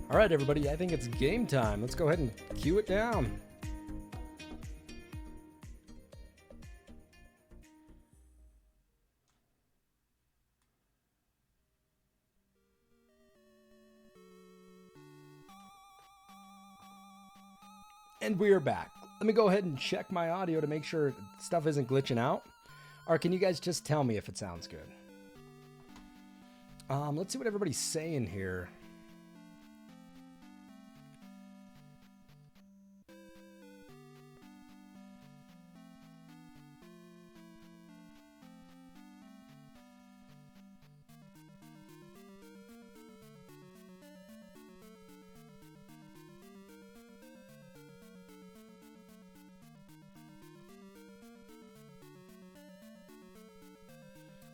All right, everybody, I think it's game time. Let's go ahead and cue it down. And we are back. Let me go ahead and check my audio to make sure stuff isn't glitching out. Or can you guys just tell me if it sounds good? Let's see what everybody's saying here.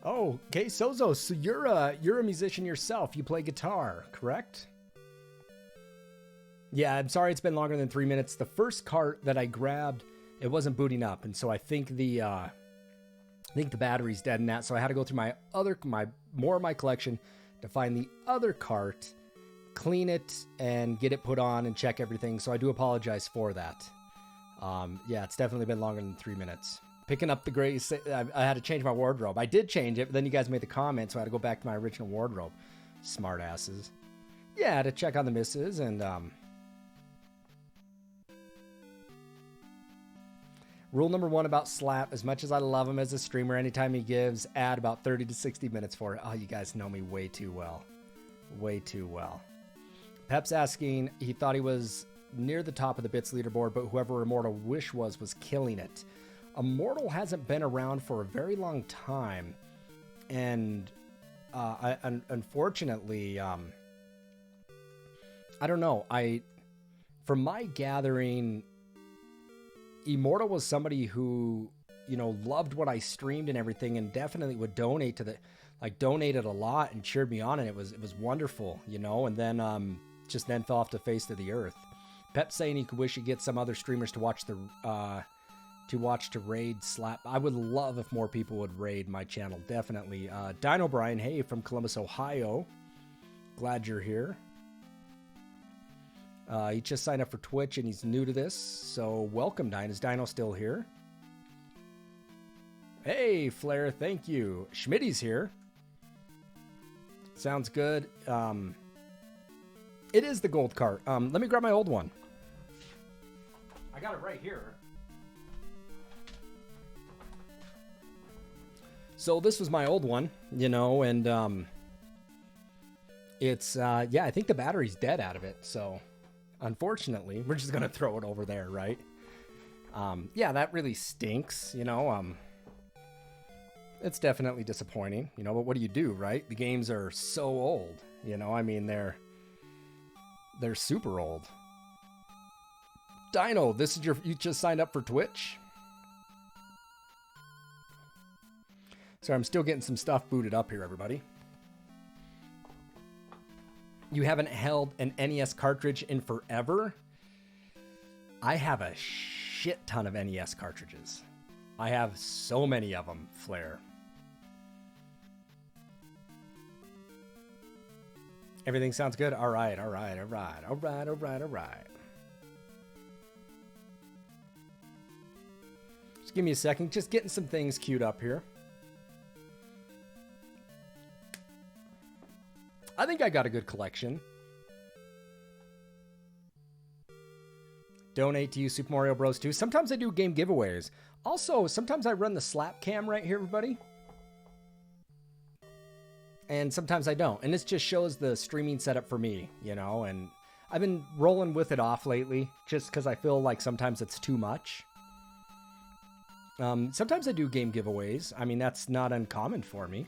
Oh, okay, Sozo, so you're a musician yourself. You play guitar, correct? Yeah, I'm sorry it's been longer than 3 minutes. The first cart that I grabbed, it wasn't booting up, and so I think the battery's dead in that. So I had to go through more of my collection to find the other cart, clean it, and get it put on and check everything. So I do apologize for that. Yeah, it's definitely been longer than 3 minutes. Picking up the gray, I had to change my wardrobe. I did change it, but then you guys made the comment, so I had to go back to my original wardrobe. Smart asses. Yeah, to check on the missus, and rule number 1 about Slap, as much as I love him as a streamer, anytime he gives, add about 30 to 60 minutes for it. Oh, you guys know me way too well. Way too well. Pep's asking, he thought he was near the top of the bits leaderboard, but whoever Immortal Wish was killing it. Immortal hasn't been around for a very long time, and unfortunately, I don't know. From my gathering, Immortal was somebody who, loved what I streamed and everything, and definitely would donate to donated a lot and cheered me on, and it was wonderful, and then just then fell off the face of the earth. Pep's saying he could wish he'd get some other streamers to watch to raid Slap. I would love if more people would raid my channel, definitely. Dino Brian, hey, from Columbus, Ohio. Glad you're here. He just signed up for Twitch and he's new to this, so welcome, Dino. Is Dino still here? Hey, Flair, thank you. Schmitty's here. Sounds good. It is the gold cart. Let me grab my old one. I got it right here. So this was my old one, and it's, yeah, I think the battery's dead out of it. So unfortunately, we're just going to throw it over there, right? Yeah, that really stinks, it's definitely disappointing, but what do you do, right? The games are so old, I mean, they're super old. Dino, you just signed up for Twitch? Sorry, I'm still getting some stuff booted up here, everybody. You haven't held an NES cartridge in forever? I have a shit ton of NES cartridges. I have so many of them, Flair. Everything sounds good? All right. Just give me a second. Just getting some things queued up here. I think I got a good collection. Donate to you, Super Mario Bros. 2. Sometimes I do game giveaways. Also, sometimes I run the slap cam right here, everybody. And sometimes I don't. And this just shows the streaming setup for me, and I've been rolling with it off lately just because I feel like sometimes it's too much. Sometimes I do game giveaways. I mean, that's not uncommon for me.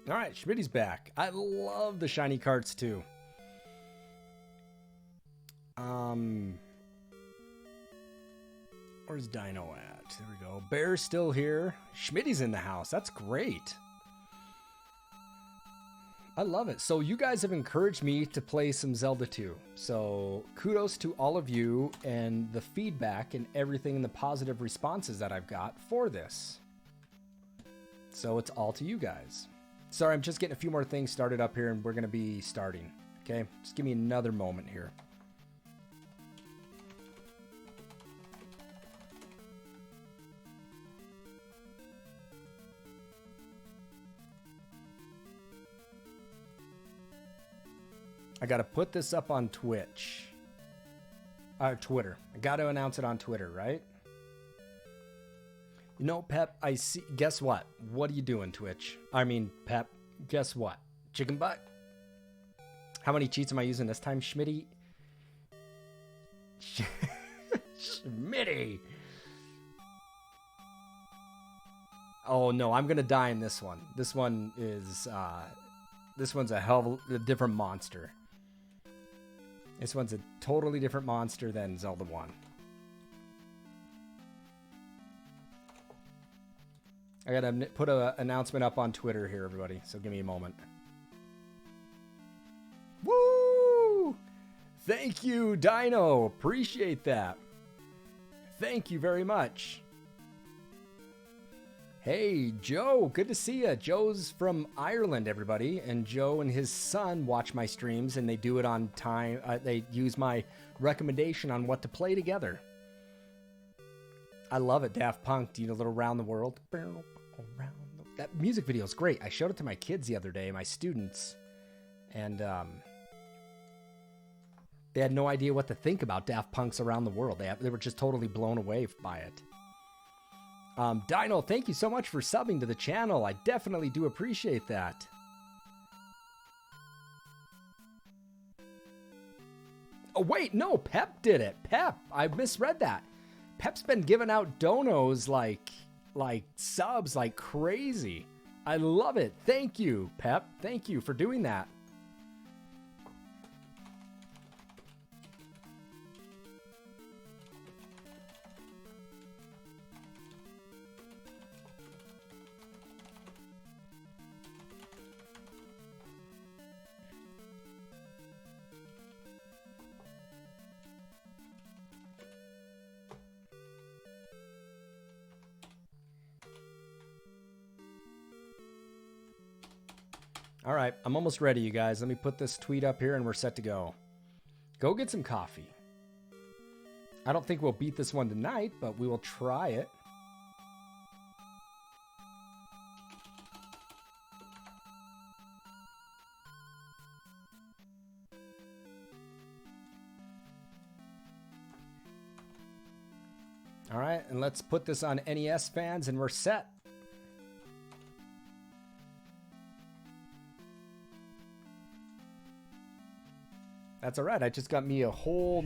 All right, Schmitty's back. I love the shiny carts too. Where's Dino at? There we go. Bear's still here. Schmitty's in the house. That's great. I love it. So you guys have encouraged me to play some Zelda 2. So kudos to all of you and the feedback and everything and the positive responses that I've got for this. So it's all to you guys. Sorry, I'm just getting a few more things started up here and we're going to be starting. Okay, just give me another moment here. I got to put this up on Twitch. Twitter. I got to announce it on Twitter, right? You know, Pep, I see. Guess what? What are you doing, Twitch? I mean, Pep, guess what? Chicken butt? How many cheats am I using this time, Schmitty? Schmitty! Oh, no, I'm going to die in this one. This one is, this one's a hell of a different monster. This one's a totally different monster than Zelda 1. I gotta put an announcement up on Twitter here, everybody, so give me a moment. Woo! Thank you, Dino. Appreciate that. Thank you very much. Hey, Joe, good to see you. Joe's from Ireland, everybody, and Joe and his son watch my streams, and they do it on time. They use my recommendation on what to play together. I love it, Daft Punk. Do you know a little Around the World? That music video is great. I showed it to my kids the other day, my students, and they had no idea what to think about Daft Punk's Around the World. They were just totally blown away by it. Dino, thank you so much for subbing to the channel. I definitely do appreciate that. Oh, wait, no, Pep did it. Pep, I misread that. Pep's been giving out donos like subs like crazy. I love it. Thank you, Pep. Thank you for doing that. All right, I'm almost ready, you guys. Let me put this tweet up here and we're set to go. Go get some coffee. I don't think we'll beat this one tonight, but we will try it. All right, and let's put this on NES fans and we're set. That's all right. I just got me a whole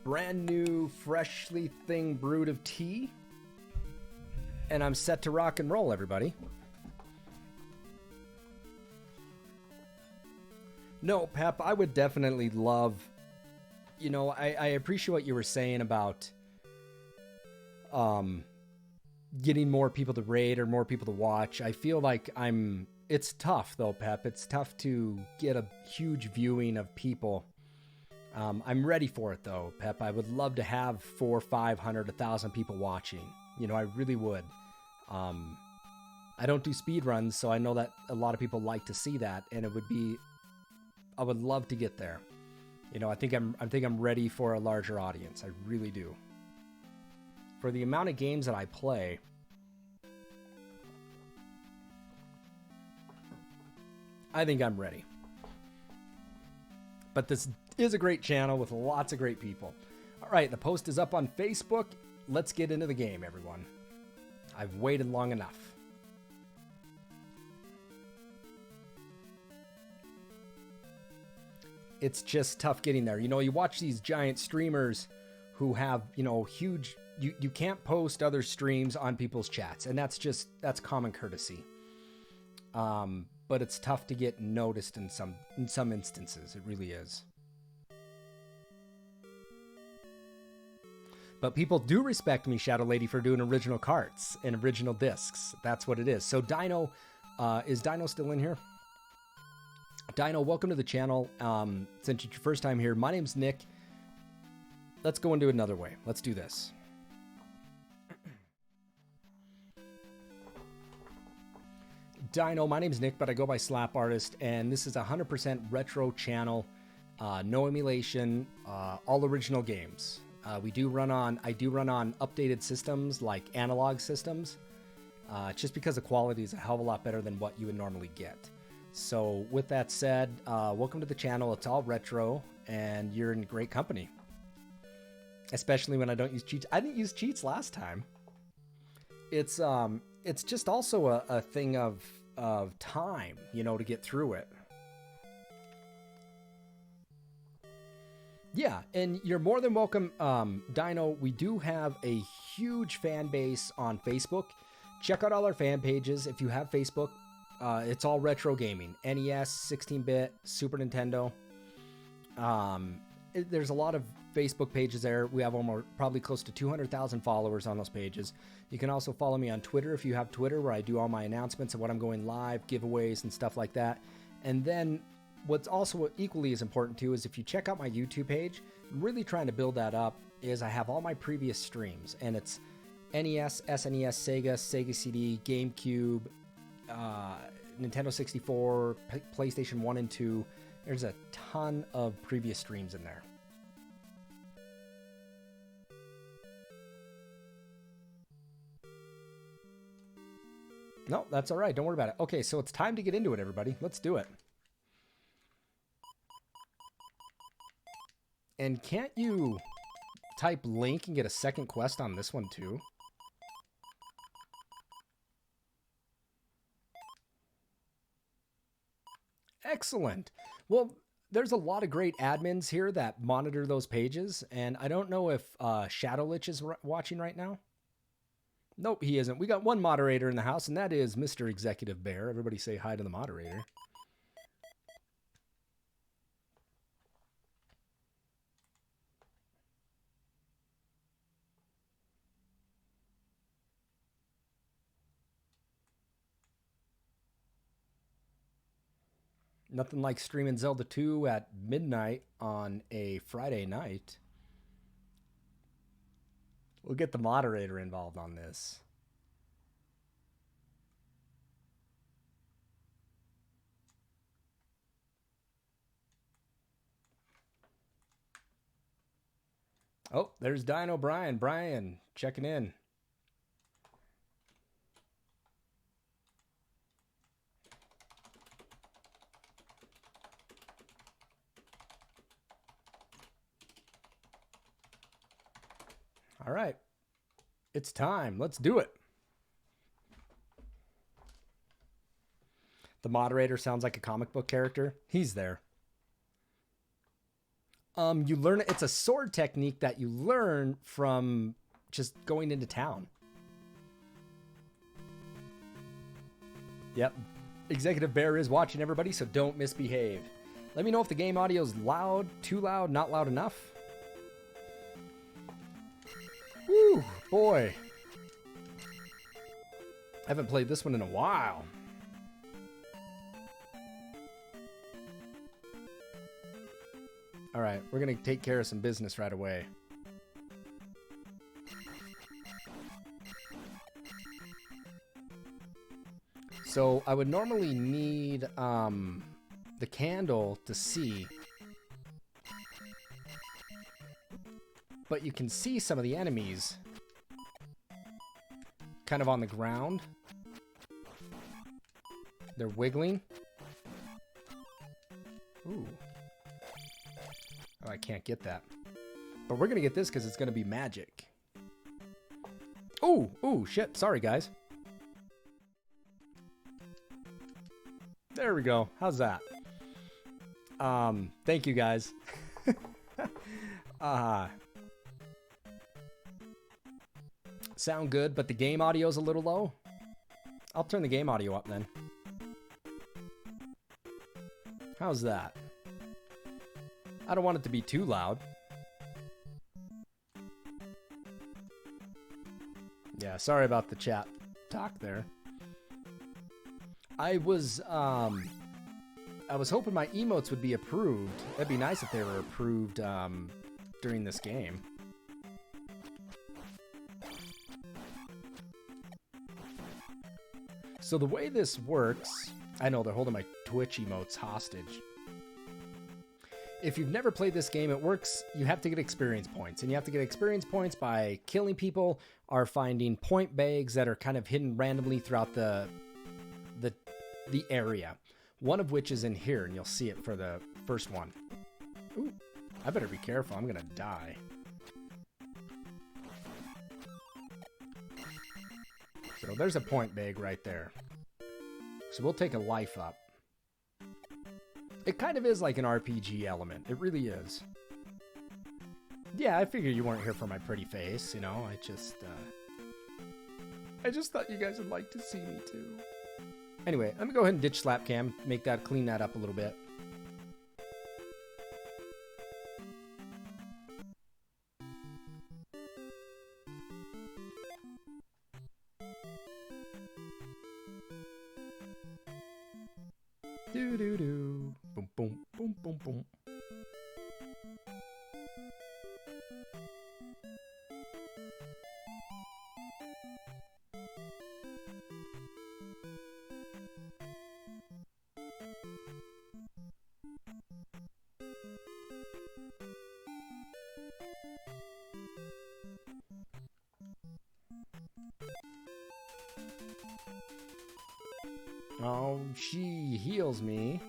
brand new, freshly thing brewed of tea. And I'm set to rock and roll, everybody. No, Pep, I would definitely love, you know, I appreciate what you were saying about getting more people to raid or more people to watch. I feel like it's tough though, Pep. It's tough to get a huge viewing of people. I'm ready for it though, Pep. I would love to have 400, 500, 1,000 people watching. You know, I really would. I don't do speed runs, so I know that a lot of people like to see that, and I would love to get there. You know, I think I'm ready for a larger audience. I really do. For the amount of games that I play, I think I'm ready. But this is a great channel with lots of great people. All right, the post is up on Facebook. Let's get into the game, everyone. I've waited long enough. It's just tough getting there. You know, you watch these giant streamers who have, you know, huge... You can't post other streams on people's chats, and that's common courtesy. but it's tough to get noticed in some instances. It really is. But people do respect me, Shadow Lady, for doing original carts and original discs. That's what it is. So Dino, is Dino still in here? Dino, welcome to the channel. Since it's your first time here, my name's Nick. Let's go into another way. Let's do this. Dino, my name's Nick, but I go by slapartist, and this is a 100% retro channel. No emulation, all original games. I do run on updated systems like Analogue systems, just because the quality is a hell of a lot better than what you would normally get. So with that said, welcome to the channel. It's all retro, and you're in great company. Especially when I don't use cheats. I didn't use cheats last time. It's just also a thing of time, you know, to get through it. Yeah, and you're more than welcome, Dino. We do have a huge fan base on Facebook. Check out all our fan pages if you have Facebook. It's all retro gaming. NES, 16-bit, Super Nintendo. There's a lot of Facebook pages there. We have almost probably close to 200,000 followers on those pages. You can also follow me on Twitter if you have Twitter, where I do all my announcements of what I'm going live, giveaways, and stuff like that. And then what's also equally as important too is if you check out my YouTube page, I'm really trying to build that up, is I have all my previous streams, and it's NES, SNES, Sega CD, GameCube, Nintendo 64, PlayStation 1 and 2. There's a ton of previous streams in there. No, that's all right. Don't worry about it. Okay, so it's time to get into it, everybody. Let's do it. And can't you type link and get a second quest on this one too? Excellent. Well, there's a lot of great admins here that monitor those pages, and I don't know if Shadowlich is watching right now. Nope, he isn't. We got one moderator in the house, and that is Mr. Executive Bear. Everybody say hi to the moderator. Nothing like streaming Zelda 2 at midnight on a Friday night. We'll get the moderator involved on this. Oh, there's Dino Brian. Brian, checking in. All right, it's time. Let's do it. The moderator sounds like a comic book character. He's there. You learn, it's a sword technique that you learn from just going into town. Yep. Executive Bear is watching, everybody, so don't misbehave. Let me know if the game audio is loud, too loud, not loud enough. Woo, boy. I haven't played this one in a while. All right, we're going to take care of some business right away. So I would normally need the candle to see. But you can see some of the enemies kind of on the ground. They're wiggling. Ooh. Oh, I can't get that. But we're going to get this because it's going to be magic. Ooh, shit. Sorry, guys. There we go. How's that? Thank you, guys. Sound good, but the game audio is a little low. I'll turn the game audio up then. How's that? I don't want it to be too loud. Yeah, sorry about the chat talk there. I was hoping my emotes would be approved. That'd be nice if they were approved during this game. So the way this works, I know they're holding my Twitch emotes hostage. If you've never played this game, it works, you have to get experience points. And you have to get experience points by killing people or finding point bags that are kind of hidden randomly throughout the area. One of which is in here, and you'll see it for the first one. Ooh, I better be careful, I'm gonna die. So there's a point bag right there. So we'll take a life up. It kind of is like an RPG element. It really is. Yeah, I figure you weren't here for my pretty face, you know. I just thought you guys would like to see me too. Anyway, let me go ahead and ditch slap cam, clean that up a little bit. Do do do. Boom boom boom boom boom. Oh, she heals me.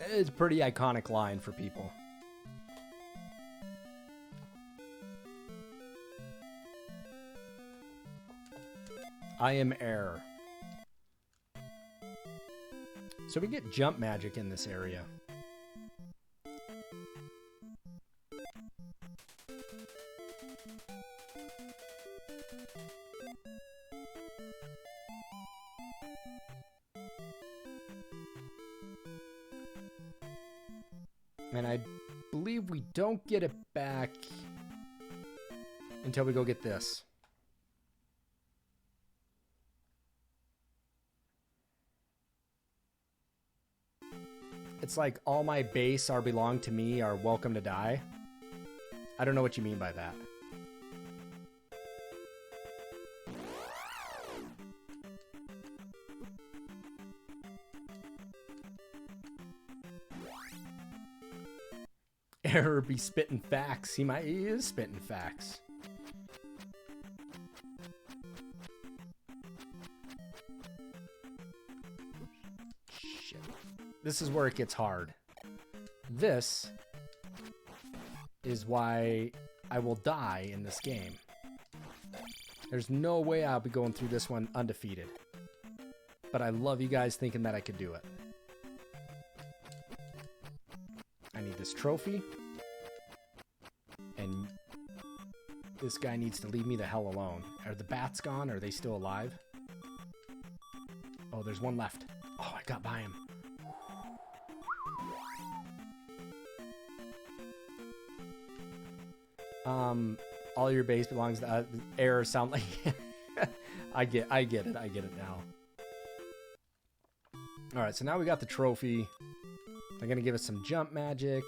It's a pretty iconic line for people. I am air. So we get jump magic in this area. And I believe we don't get it back until we go get this. It's like all my base are belong to me are welcome to die. I don't know what you mean by that. Error be spitting facts. He is spitting facts. Shit. This is where it gets hard. This is why I will die in this game. There's no way I'll be going through this one undefeated. But I love you guys thinking that I could do it. I need this trophy. And this guy needs to leave me the hell alone. Are the bats gone? Are they still alive? Oh, there's one left. Oh, I got by him. All your base belongs to error sound like I get it now. Alright, so now we got the trophy. They're gonna give us some jump magic.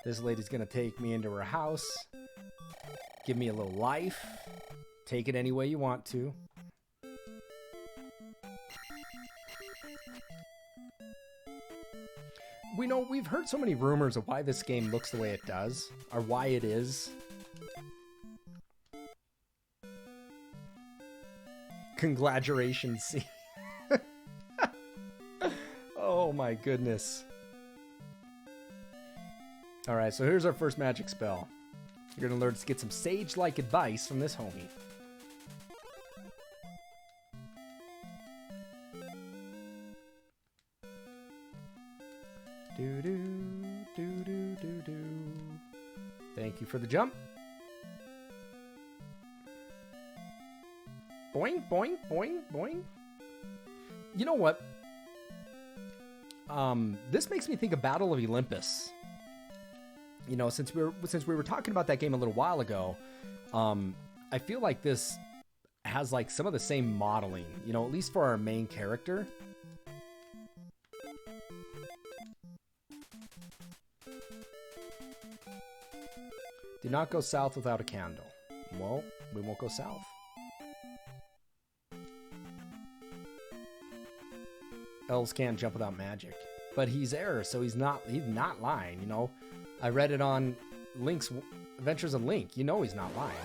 This lady's gonna take me into her house. Give me a little life. Take it any way you want to. We've heard so many rumors of why this game looks the way it does, or why it is. Congratulations, C. Oh my goodness. Alright, so here's our first magic spell. You're gonna learn to get some sage-like advice from this homie. Thank you for the jump. Boing, boing, boing, boing. You know what? This makes me think of Battle of Olympus. You know, since we were talking about that game a little while ago, I feel like this has like some of the same modeling, you know, at least for our main character. Do not go south without a candle. Well, we won't go south. Elves can't jump without magic. But he's there, so he's not lying, you know. I read it on Link's Adventures of Link. You know he's not lying.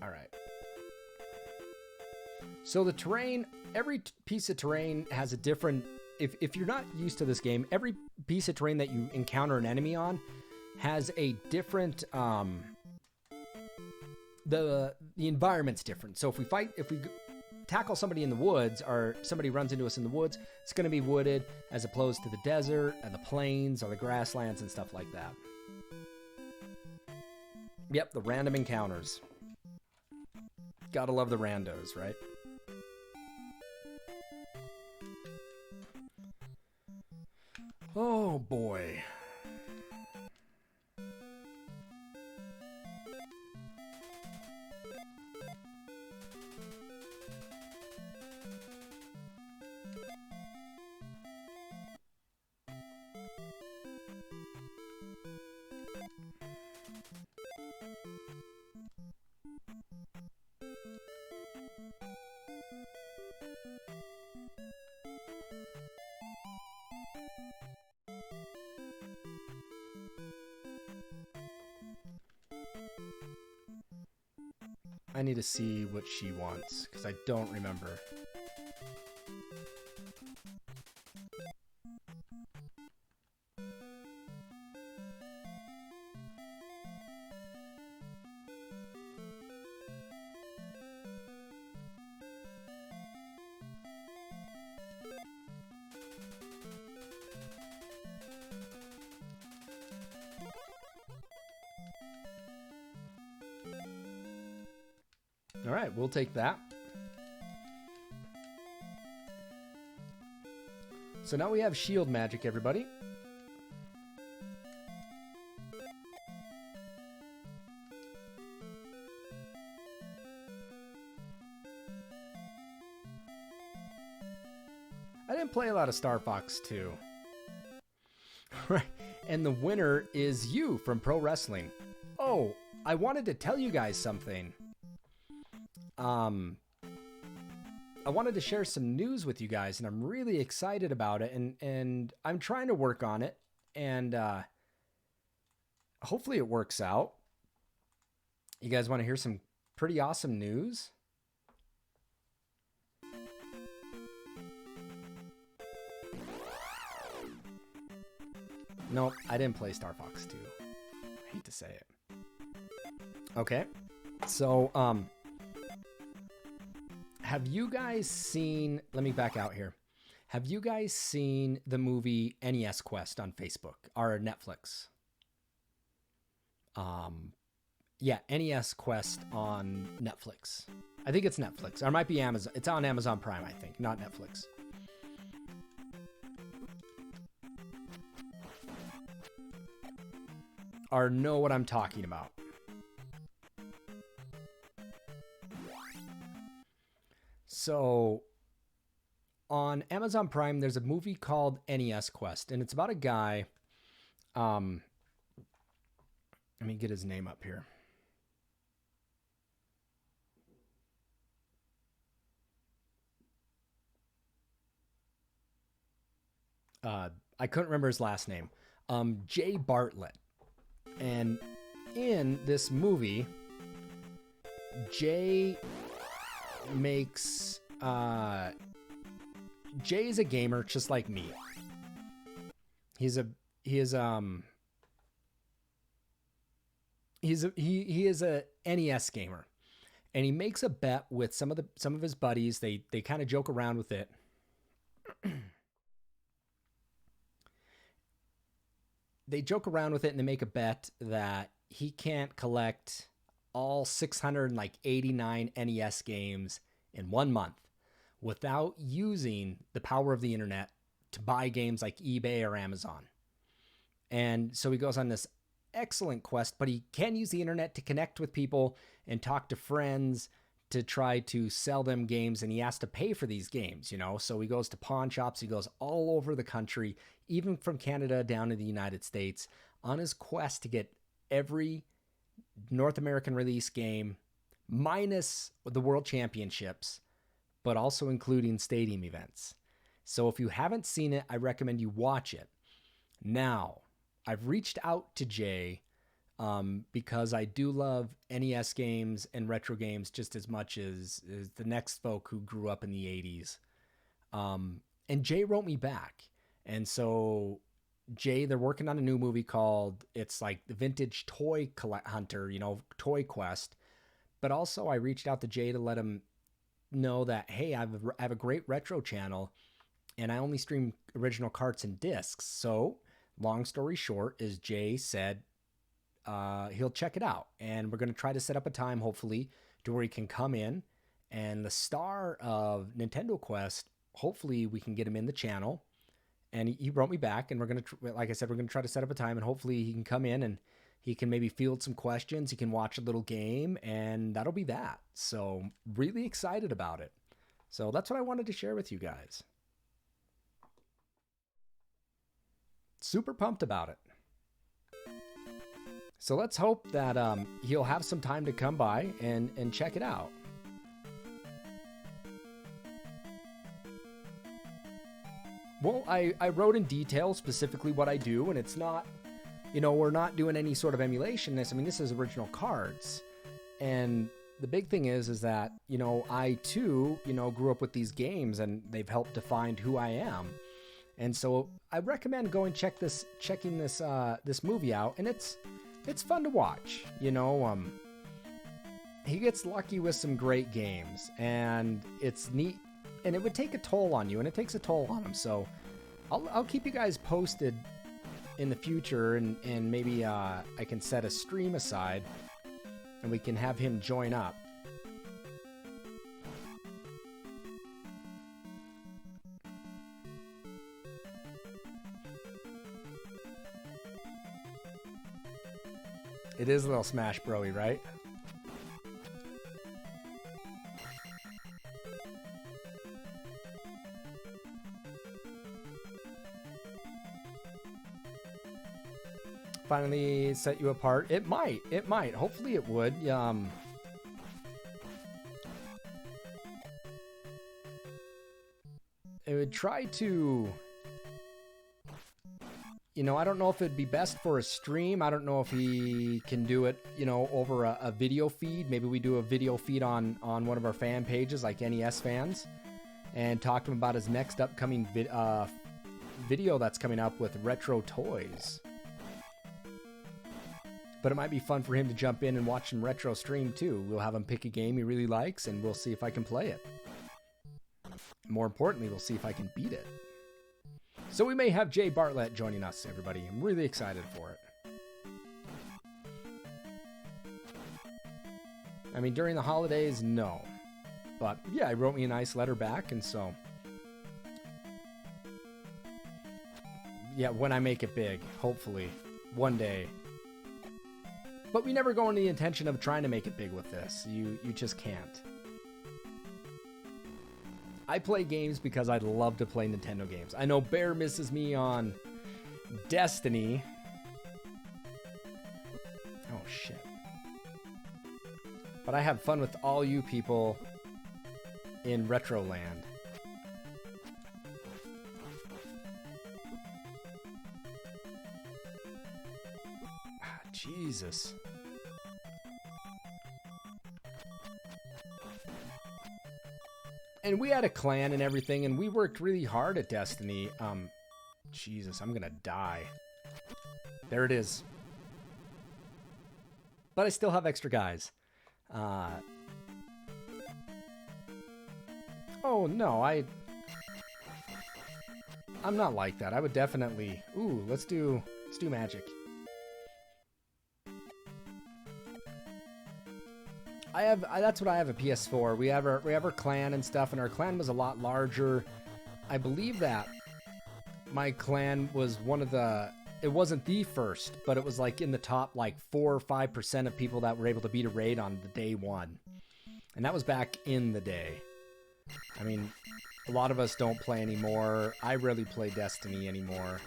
All right. So the terrain, every piece of terrain has a different... If you're not used to this game, every piece of terrain that you encounter an enemy on has a different... The environment's different. So if we tackle somebody in the woods, or somebody runs into us in the woods, it's going to be wooded as opposed to the desert and the plains or the grasslands and stuff like that. Yep, the random encounters. Gotta love the randos, right? Oh boy. I need to see what she wants, because I don't remember. All right, we'll take that. So now we have shield magic, everybody. I didn't play a lot of Star Fox 2. Right, and the winner is you from Pro Wrestling. Oh, I wanted to tell you guys something. I wanted to share some news with you guys, and I'm really excited about it, and I'm trying to work on it, and hopefully it works out. You guys want to hear some pretty awesome news? Nope, I didn't play Star Fox 2. I hate to say it. Okay, so, have you guys seen... Let me back out here. Have you guys seen the movie NES Quest on Facebook or Netflix? Yeah, NES Quest on Netflix. I think it's Netflix. Or it might be Amazon. It's on Amazon Prime, I think, not Netflix. Or know what I'm talking about. So, on Amazon Prime, there's a movie called NES Quest, and it's about a guy. Let me get his name up here. I couldn't remember his last name. Jay Bartlett. And in this movie, Jay makes Jay's a gamer just like me. He is a NES gamer, and he makes a bet with some of his buddies. They kind of joke around with it. they joke around with it and they make a bet that he can't collect all 689 NES games in 1 month without using the power of the internet to buy games like eBay or Amazon. And so he goes on this excellent quest, but he can use the internet to connect with people and talk to friends to try to sell them games, and he has to pay for these games, you know? So he goes to pawn shops, he goes all over the country, even from Canada down to the United States, on his quest to get every North American release game, minus the World Championships, but also including stadium events. So if you haven't seen it, I recommend you watch it. Now, I've reached out to Jay because I do love NES games and retro games just as much as the next folk who grew up in the 80s. And Jay wrote me back. And so Jay, they're working on a new movie called, it's like the Vintage Toy Hunter, you know, Toy Quest. But also I reached out to Jay to let him know that, hey, I have a great retro channel and I only stream original carts and discs. So long story short is Jay said he'll check it out. And we're going to try to set up a time, hopefully, to where he can come in. And the star of Nintendo Quest, hopefully we can get him in the channel. And he wrote me back, and we're going to, like I said, we're going to try to set up a time, and hopefully he can come in and he can maybe field some questions. He can watch a little game, and that'll be that. So really excited about it. So that's what I wanted to share with you guys. Super pumped about it. So let's hope that he'll have some time to come by and check it out. Well, I wrote in detail specifically what I do, and it's not, you know, we're not doing any sort of emulation. This is original cards. And the big thing is that, you know, I too, you know, grew up with these games and they've helped define who I am. And so I recommend checking this movie out, and it's fun to watch. You know, he gets lucky with some great games, and it's neat, and it would take a toll on you, and it takes a toll on him. So I'll keep you guys posted in the future, and maybe I can set a stream aside and we can have him join up. It is a little Smash Bro-y, right? Finally set you apart. It might. Hopefully it would. It would try to, you know, I don't know if it'd be best for a stream. I don't know if he can do it, you know, over a video feed. Maybe we do a video feed on one of our fan pages, like NES fans, and talk to him about his next upcoming video that's coming up with retro toys. But it might be fun for him to jump in and watch some retro stream too. We'll have him pick a game he really likes, and we'll see if I can play it. More importantly, we'll see if I can beat it. So we may have Jay Bartlett joining us, everybody. I'm really excited for it. I mean, during the holidays, no. But yeah, he wrote me a nice letter back, and so yeah, when I make it big, hopefully, one day. But we never go into the intention of trying to make it big with this. You just can't. I play games because I love to play Nintendo games. I know Bear misses me on Destiny. Oh, shit. But I have fun with all you people in Retroland. Ah, Jesus. And we had a clan and everything, and we worked really hard at Destiny. Jesus, I'm gonna die. There it is. But I still have extra guys. Oh, no, I'm not like that. I would definitely... Ooh, let's do Let's do magic. That's what I have a PS4. We have our clan and stuff, and our clan was a lot larger. I believe that my clan was one of the, it wasn't the first, but it was like in the top like 4 or 5% of people that were able to beat a raid on the day one. And that was back in the day. I mean, a lot of us don't play anymore. I rarely play Destiny anymore.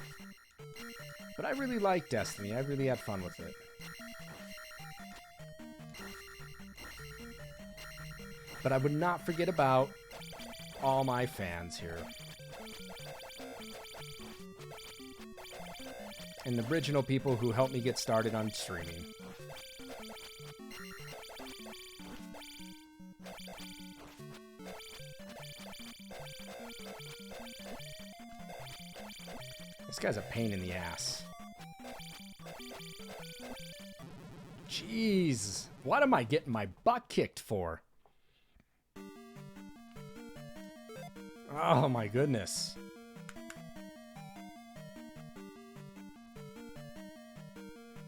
But I really like Destiny. I really had fun with it. But I would not forget about all my fans here. And the original people who helped me get started on streaming. This guy's a pain in the ass. Jeez. What am I getting my butt kicked for? Oh my goodness.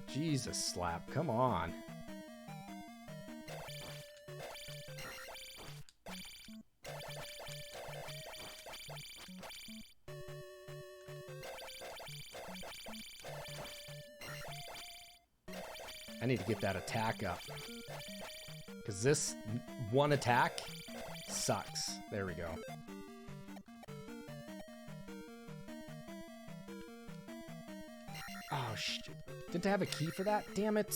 Jesus, Slap. Come on. I need to get that attack up. Because this one attack sucks. There we go. Oh, shit. Didn't I have a key for that? Damn it.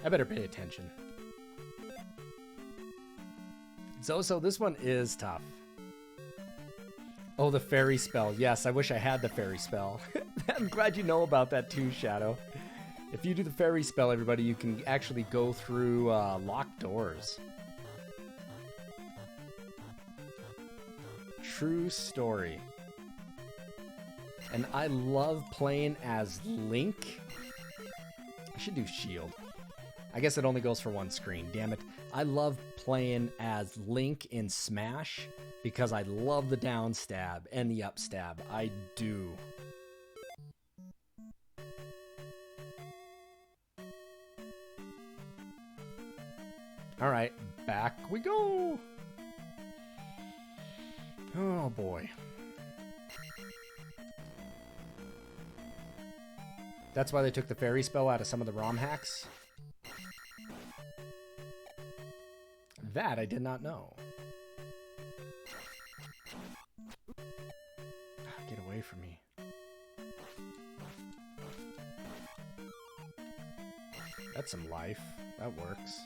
I better pay attention. So this one is tough. Oh, the fairy spell. Yes, I wish I had the fairy spell. I'm glad you know about that too, Shadow. If you do the fairy spell, everybody, you can actually go through locked doors. True story. And I love playing as Link. I should do shield. I guess it only goes for one screen. Damn it. I love playing as Link in Smash because I love the down stab and the up stab. I do. All right, back we go. Oh boy. That's why they took the fairy spell out of some of the ROM hacks? That I did not know. Get away from me. That's some life. That works.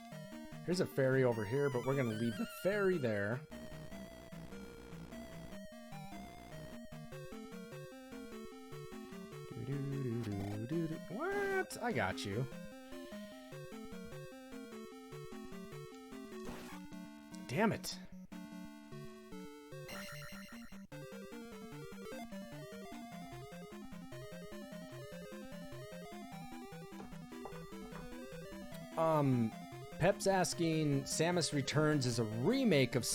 Here's a fairy over here, but we're going to leave the fairy there. What? I got you. Damn it. Pep's asking, Samus Returns is a remake of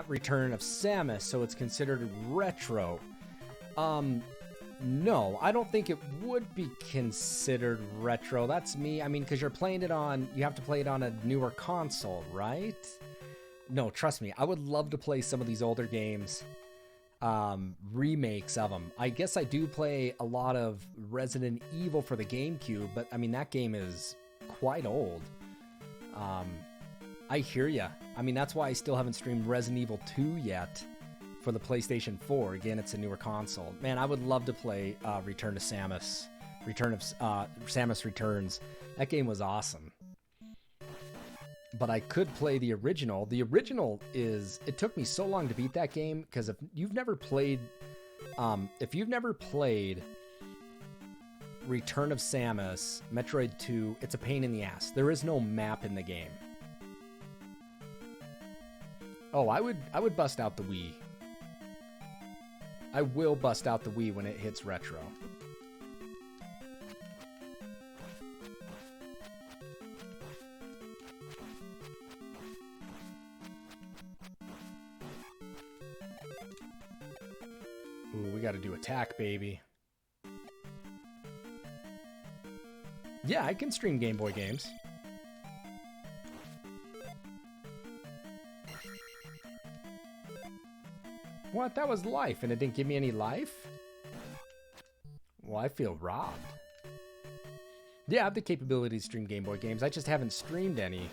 Return of Samus, so it's considered retro. No, I don't think it would be considered retro. That's me. I mean, because you're playing it on, you have to play it on a newer console, right? No, trust me, I would love to play some of these older games, remakes of them. I guess I do play a lot of Resident Evil for the GameCube, but I mean, that game is quite old. I hear ya. I mean, that's why I still haven't streamed Resident Evil 2 yet for the PlayStation 4. Again, it's a newer console. Man, I would love to play Return of Samus. Samus Returns. That game was awesome. But I could play the original. The original is... It took me so long to beat that game, because if you've never played... Return of Samus, Metroid 2, it's a pain in the ass. There is no map in the game. Oh, I would bust out the Wii. I will bust out the Wii when it hits retro. gotta do attack, baby. Yeah, I can stream Game Boy games. What? That was life, and it didn't give me any life? Well, I feel robbed. Yeah, I have the capability to stream Game Boy games. I just haven't streamed any.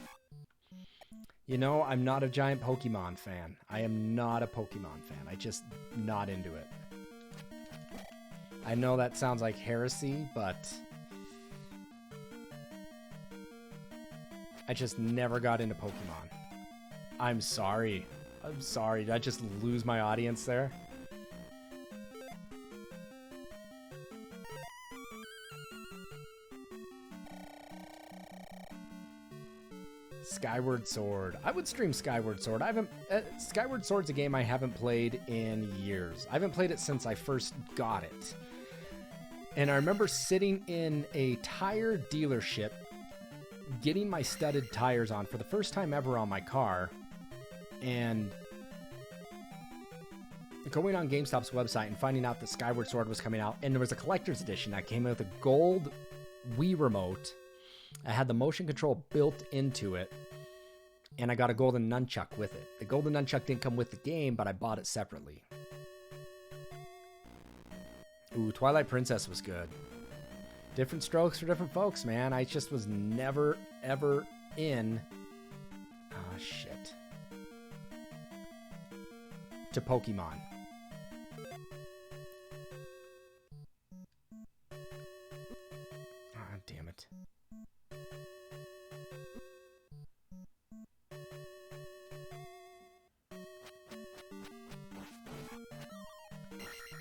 You know, I'm not a giant Pokemon fan. I am not a Pokemon fan. I just not into it. I know that sounds like heresy, but I just never got into Pokemon. I'm sorry. I'm sorry. Did I just lose my audience there? Skyward Sword. I would stream Skyward Sword. I haven't. Skyward Sword's a game I haven't played in years. I haven't played it since I first got it. And I remember sitting in a tire dealership, getting my studded tires on for the first time ever on my car, and going on GameStop's website and finding out that Skyward Sword was coming out, and there was a collector's edition that came with a gold Wii remote. I had the motion control built into it, and I got a golden nunchuck with it. The golden nunchuck didn't come with the game, but I bought it separately. Ooh, Twilight Princess was good. Different strokes for different folks, man. I just was never, ever in... Ah, shit. To Pokemon. Ah, damn it.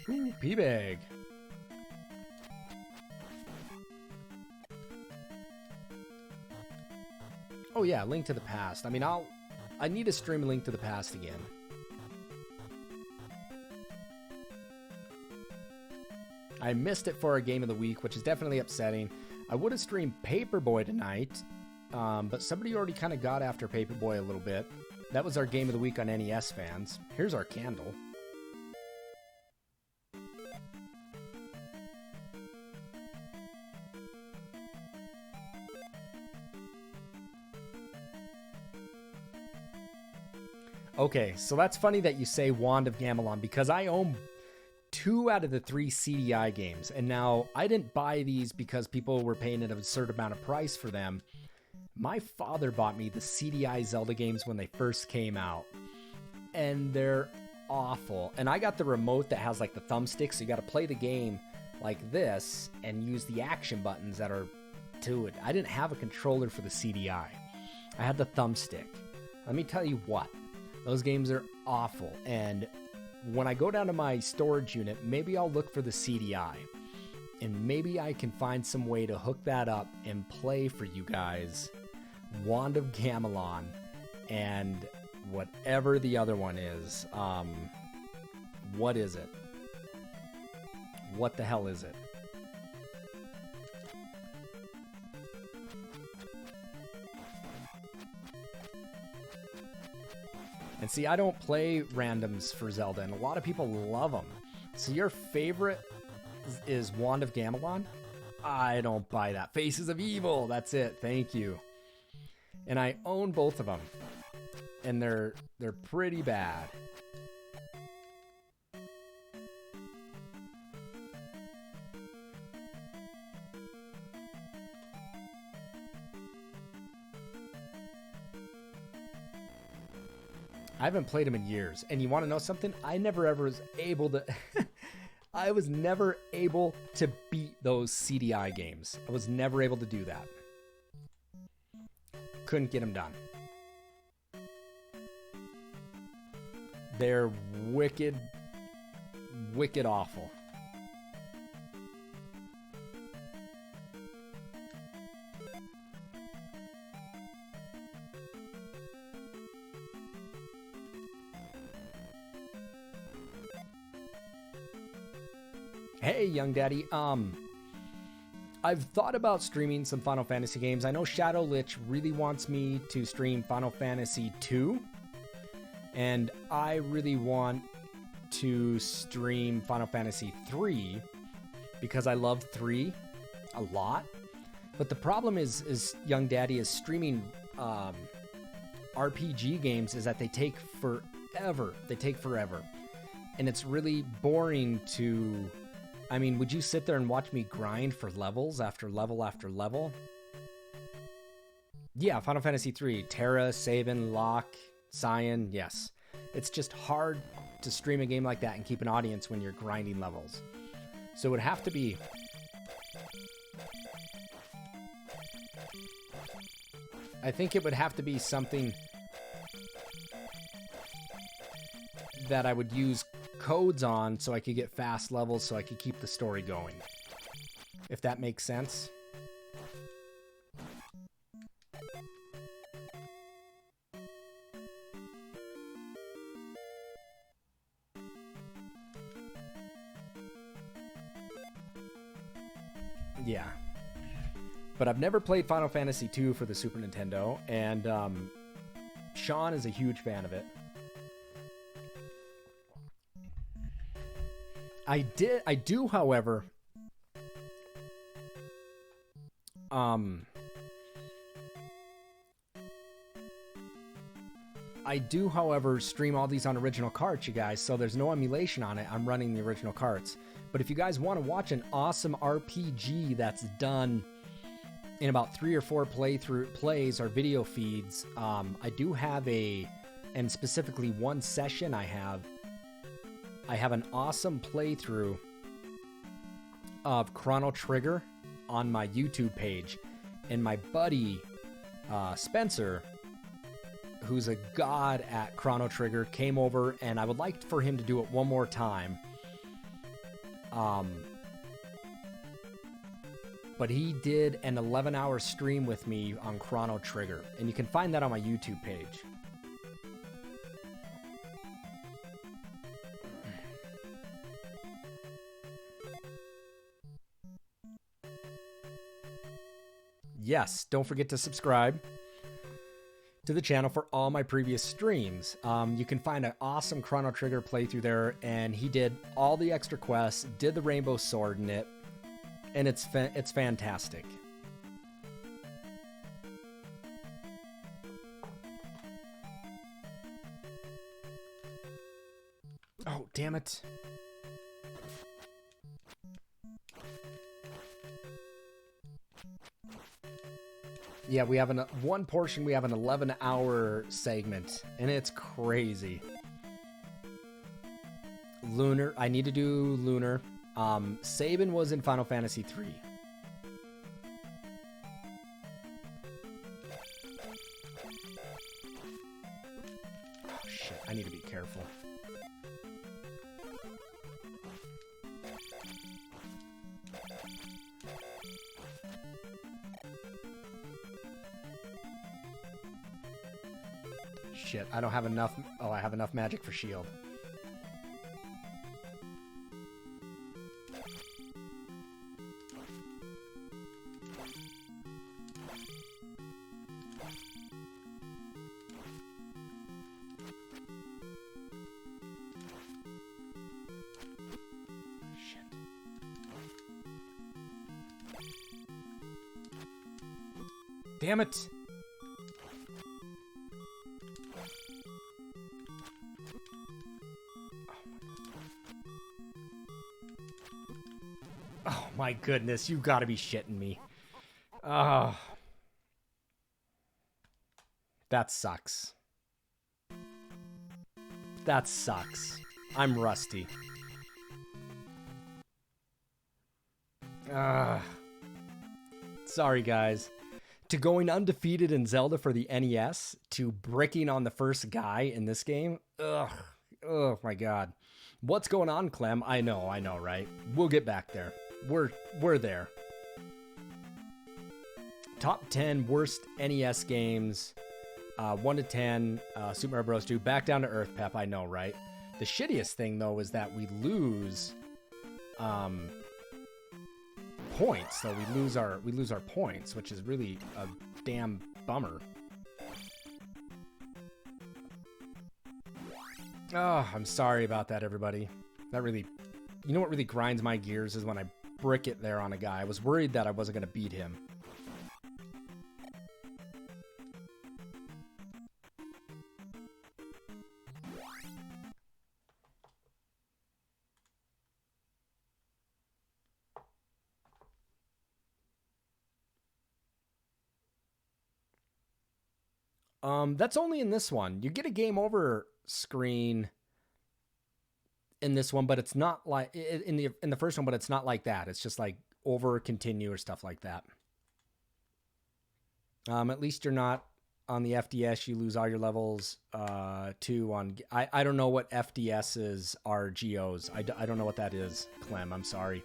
Ooh, P-Bag. Oh yeah, Link to the Past. I mean, I need to stream Link to the Past again. I missed it for a game of the week, which is definitely upsetting. I would have streamed Paperboy tonight, but somebody already kind of got after Paperboy a little bit. That was our game of the week on NES fans. Here's our candle. Okay, so that's funny that you say Wand of Gamelon, because I own 2 out of the 3 CDI games, and now I didn't buy these because people were paying an absurd amount of price for them. My father bought me the CDI Zelda games when they first came out, and they're awful. And I got the remote that has like the thumbstick, so you got to play the game like this and use the action buttons that are to it. I didn't have a controller for the CDI. I had the thumbstick. Let me tell you what. Those games are awful, and when I go down to my storage unit, maybe I'll look for the CDI, and maybe I can find some way to hook that up and play for you guys Wand of Gamelon and whatever the other one is. What is it? What the hell is it? And see, I don't play randoms for Zelda, and a lot of people love them. So your favorite is Wand of Gamelon? I don't buy that. Faces of Evil, that's it. Thank you. And I own both of them, and they're pretty bad. I haven't played them in years. And you want to know something? I never ever was able to... I was never able to beat those CDI games. I was never able to do that. Couldn't get them done. They're wicked, wicked awful. Hey, Young Daddy. I've thought about streaming some Final Fantasy games. I know Shadow Lich really wants me to stream Final Fantasy 2, and I really want to stream Final Fantasy 3 because I love 3 a lot. But the problem is Young Daddy is streaming RPG games is that they take forever. They take forever. And it's really boring to... I mean, would you sit there and watch me grind for levels after level after level? Yeah, Final Fantasy 3. Terra, Sabin, Locke, Cyan, yes. It's just hard to stream a game like that and keep an audience when you're grinding levels. So it would have to be... I think it would have to be something that I would use codes on so I could get fast levels so I could keep the story going. If that makes sense. Yeah. But I've never played Final Fantasy 2 for the Super Nintendo, and Sean is a huge fan of it. I do, however, stream all these on original carts, you guys, so there's no emulation on it. I'm running the original carts. But if you guys want to watch an awesome RPG that's done in about 3 or 4 plays or video feeds, I do have and specifically one session I have an awesome playthrough of Chrono Trigger on my YouTube page. And my buddy, Spencer, who's a god at Chrono Trigger, came over, and I would like for him to do it one more time. But he did an 11-hour stream with me on Chrono Trigger, and you can find that on my YouTube page. Yes, don't forget to subscribe to the channel for all my previous streams. You can find an awesome Chrono Trigger playthrough there, and he did all the extra quests, did the Rainbow Sword in it, and it's fantastic. Oh, damn it. Yeah, we have one portion, we have an 11-hour segment, and it's crazy. Lunar, I need to do Lunar. Sabin was in Final Fantasy 3. Oh shit, I need to be careful. Shit, I don't have enough. Oh, I have enough magic for shield. Shit. Damn it. Oh my goodness, you gotta be shitting me. Oh. That sucks. That sucks. I'm rusty. Sorry, guys. To going undefeated in Zelda for the NES, to bricking on the first guy in this game. Ugh. Oh my god. What's going on, Clem? I know, right? We'll get back there. We're there. Top 10 worst NES games. 1 to 10. Super Mario Bros. 2. Back down to earth, Pep. I know, right? The shittiest thing, though, is that we lose points. So we lose our points, which is really a damn bummer. Oh, I'm sorry about that, everybody. That really, you know what really grinds my gears is when I brick it there on a guy. I was worried that I wasn't going to beat him. That's only in this one. You get a game over screen in this one, but it's not like in the first one, but it's not like that. It's just like over, continue, or stuff like that. At least you're not on the FDS. You lose all your levels too. On I don't know what FDSs are. GOs. I don't know what that is. Clem, I'm sorry.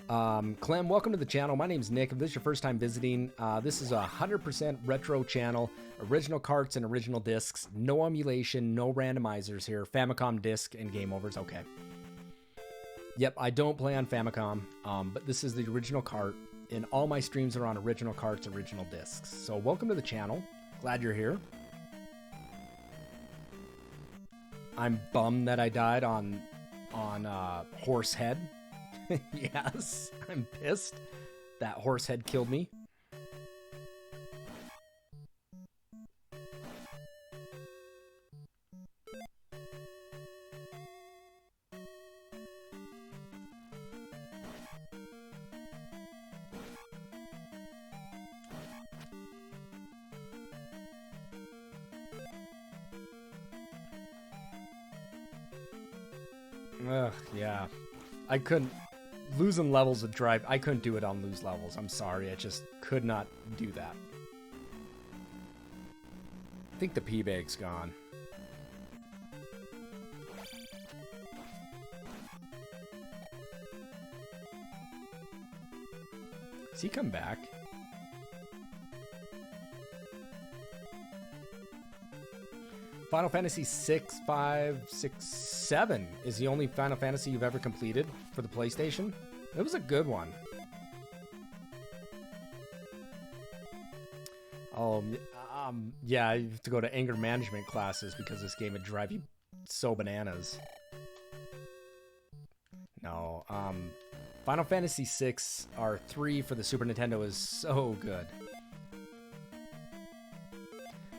Clem, welcome to the channel. My name's Nick. If this is your first time visiting, this is a 100% retro channel. Original carts and original discs. No emulation, no randomizers here. Famicom disc and game overs. Okay. Yep, I don't play on Famicom, but this is the original cart, and all my streams are on original carts, original discs. So welcome to the channel. Glad you're here. I'm bummed that I died on Horsehead. Yes, I'm pissed. That Horsehead killed me. Ugh, yeah. I couldn't... Losing levels would drive... I couldn't do it on lose levels. I'm sorry. I just could not do that. I think the P-Bag's gone. Has he come back? Final Fantasy 6, 5, 6, 7 is the only Final Fantasy you've ever completed for the PlayStation. It was a good one. Oh, yeah, you have to go to anger management classes because this game would drive you so bananas. No, Final Fantasy 6 or 3 for the Super Nintendo is so good.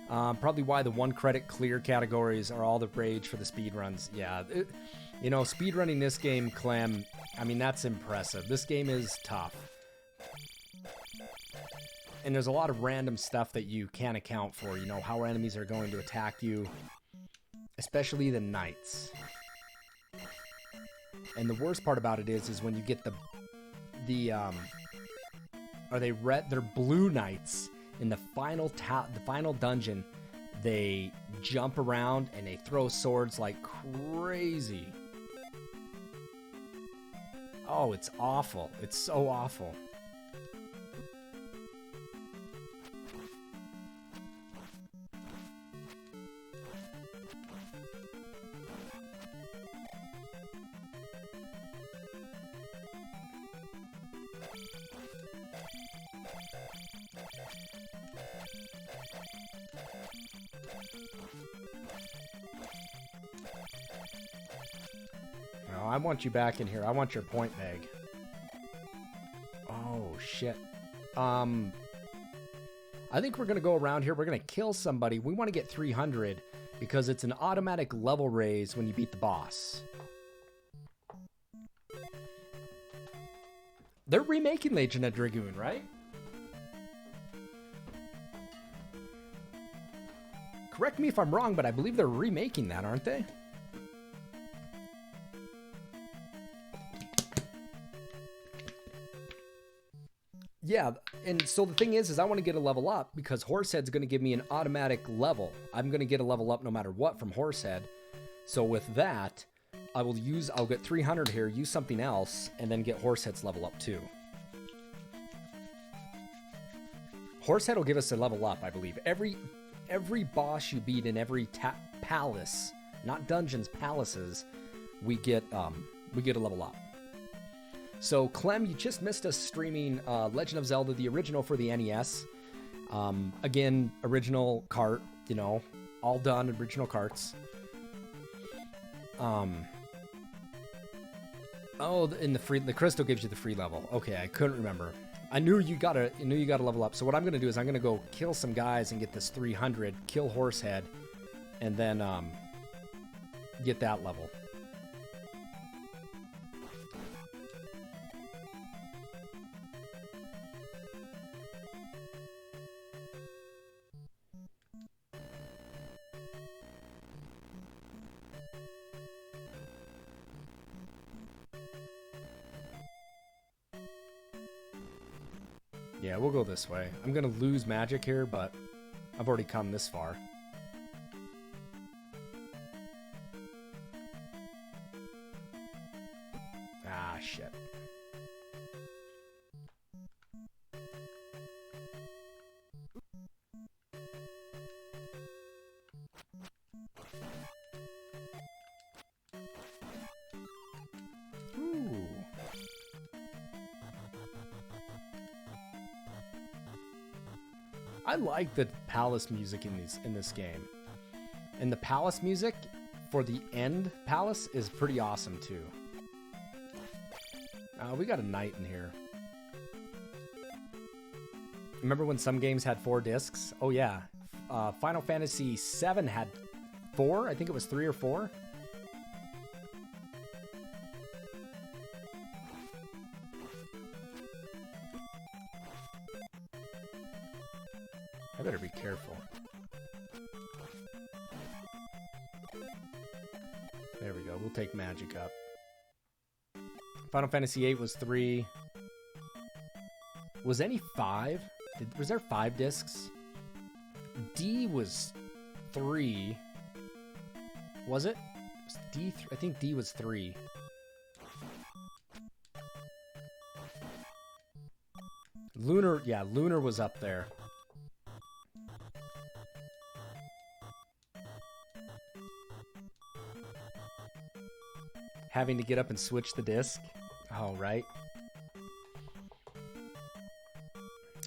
Probably why the 1 credit clear categories are all the rage for the speedruns. Yeah, you know, speedrunning this game, Clem, I mean, that's impressive. This game is tough. And there's a lot of random stuff that you can't account for, you know, how enemies are going to attack you, especially the knights. And the worst part about it is when you get they're blue knights. In the final dungeon, they jump around and they throw swords like crazy. Oh, it's awful. It's so awful. No, I want you back in here. I want your point bag. Oh, shit. I think we're going to go around here. We're going to kill somebody. We want to get 300 because it's an automatic level raise when you beat the boss. They're remaking Legend of Dragoon, right? Correct me if I'm wrong, but I believe they're remaking that, aren't they? Yeah, and so the thing is I want to get a level up because Horsehead's going to give me an automatic level. I'm going to get a level up no matter what from Horsehead. So with that, I'll get 300 here, use something else, and then get Horsehead's level up too. Horsehead will give us a level up, I believe. Every boss you beat in every palace, not dungeons, palaces, we get a level up. So, Clem, you just missed us streaming Legend of Zelda, the original for the NES. Again, original cart, you know, all done, original carts. Oh, in the crystal gives you the free level. Okay, I couldn't remember. I knew you gotta level up. So what I'm gonna do is I'm gonna go kill some guys and get this 300, kill Horsehead, and then get that level. Yeah, we'll go this way. I'm gonna lose magic here, but I've already come this far. Ah, shit. Ooh. I like the palace music in this game. And the palace music for the end palace is pretty awesome too. We got a knight in here. Remember when some games had 4 discs? Oh yeah. Final Fantasy VII had 4. I think it was 3 or 4. I better be careful. There we go. We'll take magic up. Final Fantasy VIII was 3. Was any 5? Was there 5 discs? D was 3. Was it? Was D? I think D was 3. Lunar, yeah, Lunar was up there. Having to get up and switch the disc. Oh, right.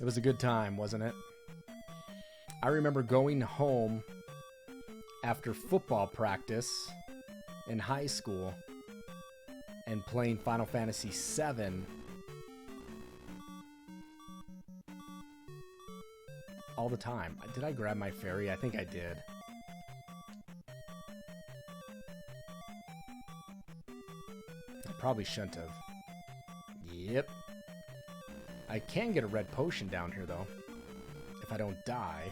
It was a good time, wasn't it? I remember going home after football practice in high school and playing Final Fantasy VII all the time. Did I grab my fairy? I think I did. I probably shouldn't have. Yep. I can get a red potion down here, though, if I don't die.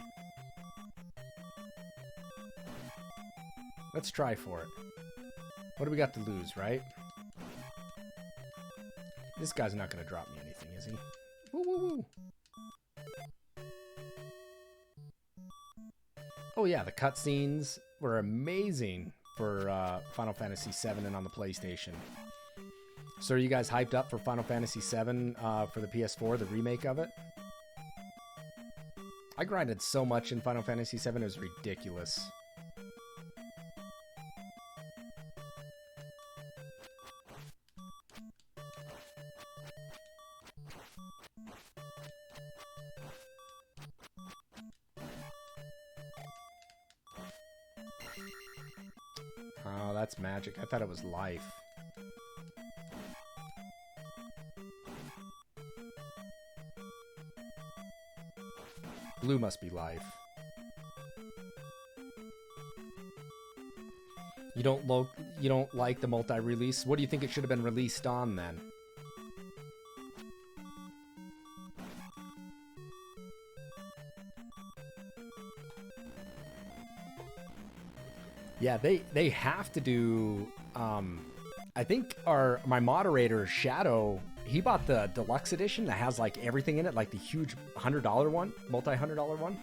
Let's try for it. What do we got to lose, right? This guy's not going to drop me anything, is he? Woo, woo, woo. Oh yeah, the cutscenes were amazing for Final Fantasy VII and on the PlayStation. So are you guys hyped up for Final Fantasy VII for the PS4, the remake of it? I grinded so much in Final Fantasy VII, it was ridiculous. Oh, that's magic. I thought it was life. Blue must be life. You don't like the multi-release? What do you think it should have been released on then? Yeah, they have to do. I think my moderator Shadow, he bought the deluxe edition that has like everything in it, like the huge $100 one, multi-$100 one.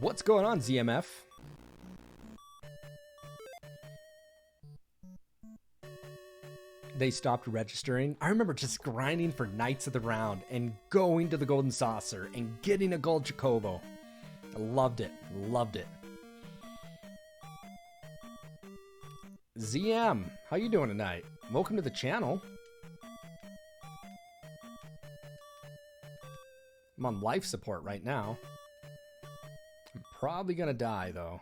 What's going on, ZMF? They stopped registering. I remember just grinding for Knights of the Round and going to the Golden Saucer and getting a gold Chocobo. I loved it. Loved it. ZM, how you doing tonight? welcome to the channel. I'm on life support right now. I'm probably gonna die, though.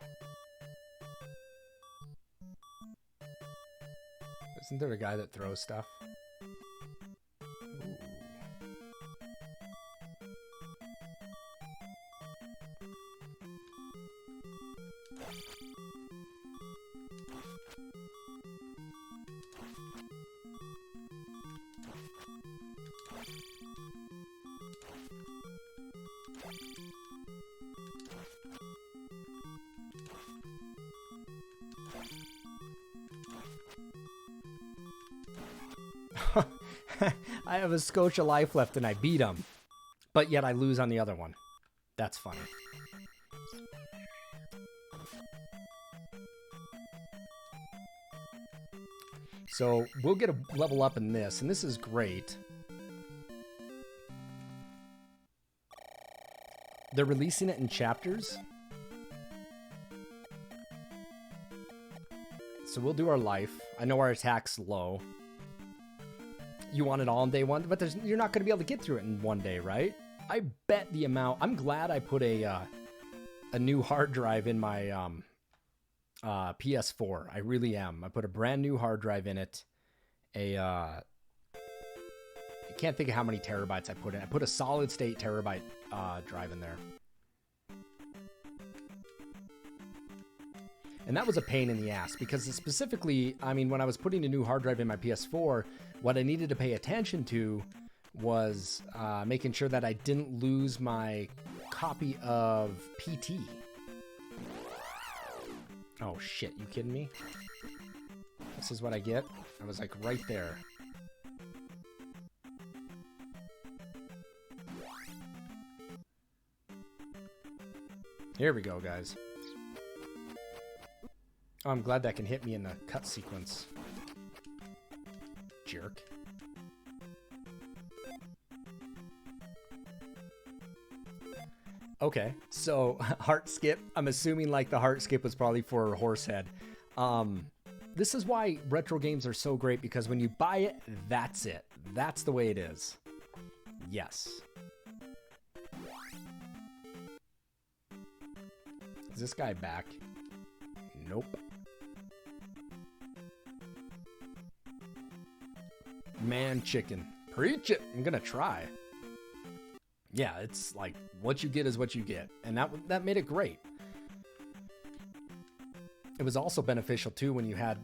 Isn't there a guy that throws stuff? Ooh. I have a Scotia life left and I beat him, but yet I lose on the other one. That's funny. So we'll get a level up in this, and this is great. They're releasing it in chapters. So we'll do our life. I know our attack's low. You want it all in day one, but you're not going to be able to get through it in one day, right? I bet the amount... I'm glad I put a new hard drive in my PS4. I really am. I put a brand new hard drive in it. I can't think of how many terabytes I put in. I put a solid state terabyte drive in there. And that was a pain in the ass because specifically, I mean, when I was putting a new hard drive in my PS4, what I needed to pay attention to was making sure that I didn't lose my copy of PT. Oh shit, you kidding me? This is what I get? I was like right there. Here we go, guys. Oh, I'm glad that can hit me in the cut sequence. Jerk. Okay, so heart skip. I'm assuming like the heart skip was probably for Horsehead. This is why retro games are so great, because when you buy it, that's it. That's the way it is. Yes. Is this guy back? Nope. Man chicken. Preach it. I'm gonna try. Yeah, it's like what you get is what you get. And that made it great. It was also beneficial too when you had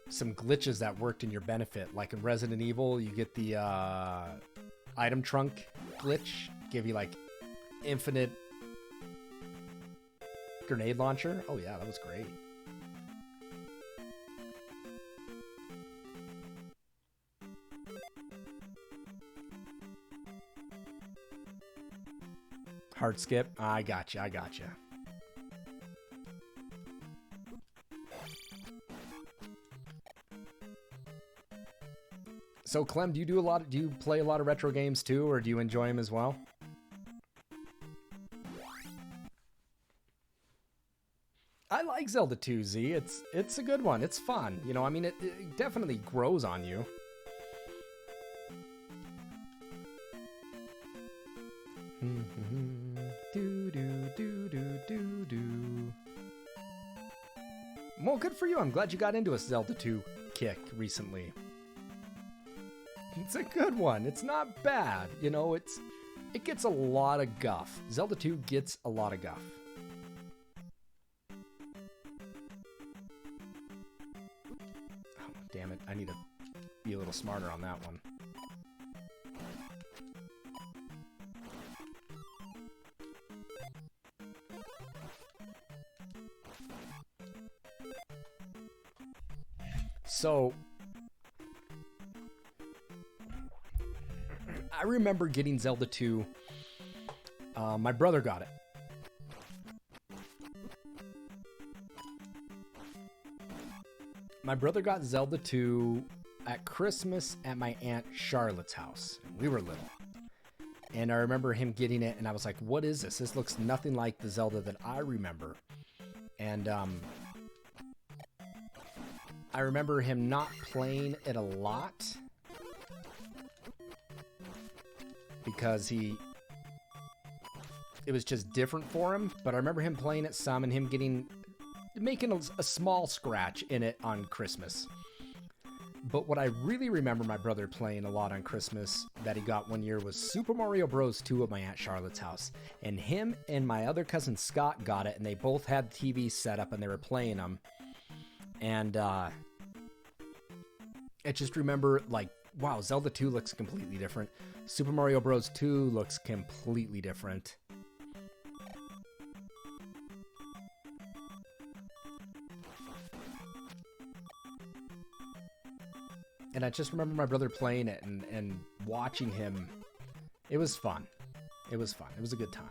some glitches that worked in your benefit. Like in Resident Evil, you get the item trunk glitch. Give you like infinite grenade launcher. Oh yeah, that was great. Hard skip. I gotcha. I gotcha. So Clem, do you play a lot of retro games too, or do you enjoy them as well? I like Zelda 2, Z. It's a good one. It's fun. You know, I mean, it definitely grows on you. Well, good for you. I'm glad you got into a Zelda 2 kick recently. It's a good one. It's not bad. You know, it gets a lot of guff. Zelda 2 gets a lot of guff. Oh, damn it. I need to be a little smarter on that one. So, I remember getting Zelda 2. My brother got it. My brother got Zelda 2 at Christmas at my Aunt Charlotte's house. We were little. And I remember him getting it, and I was like, what is this? This looks nothing like the Zelda that I remember. And, I remember him not playing it a lot because it was just different for him. But I remember him playing it some and him making a small scratch in it on Christmas. But what I really remember my brother playing a lot on Christmas that he got one year was Super Mario Bros. 2 at my Aunt Charlotte's house. And him and my other cousin Scott got it, and they both had TV set up, and they were playing them. And I just remember, like, wow, Zelda 2 looks completely different. Super Mario Bros. 2 looks completely different. And I just remember my brother playing it and watching him. It was fun. It was fun. It was a good time.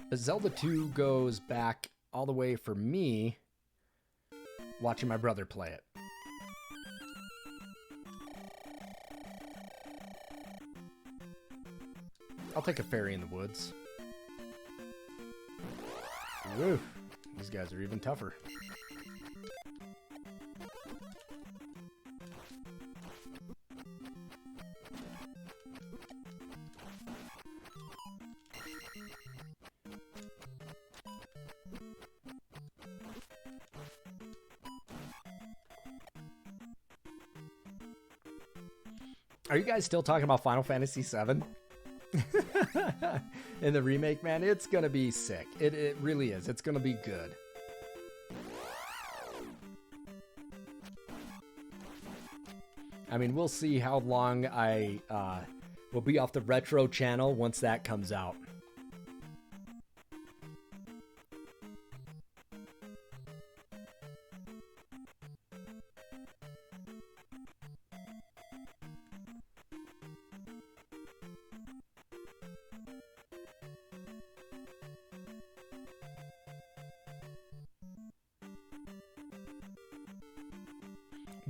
But Zelda 2 goes back all the way for me watching my brother play it. I'll take a fairy in the woods. Woo! These guys are even tougher. Are you guys still talking about Final Fantasy VII? In the remake, man, it's gonna be sick. It really is. It's gonna be good. I mean, we'll see how long I will be off the retro channel once that comes out.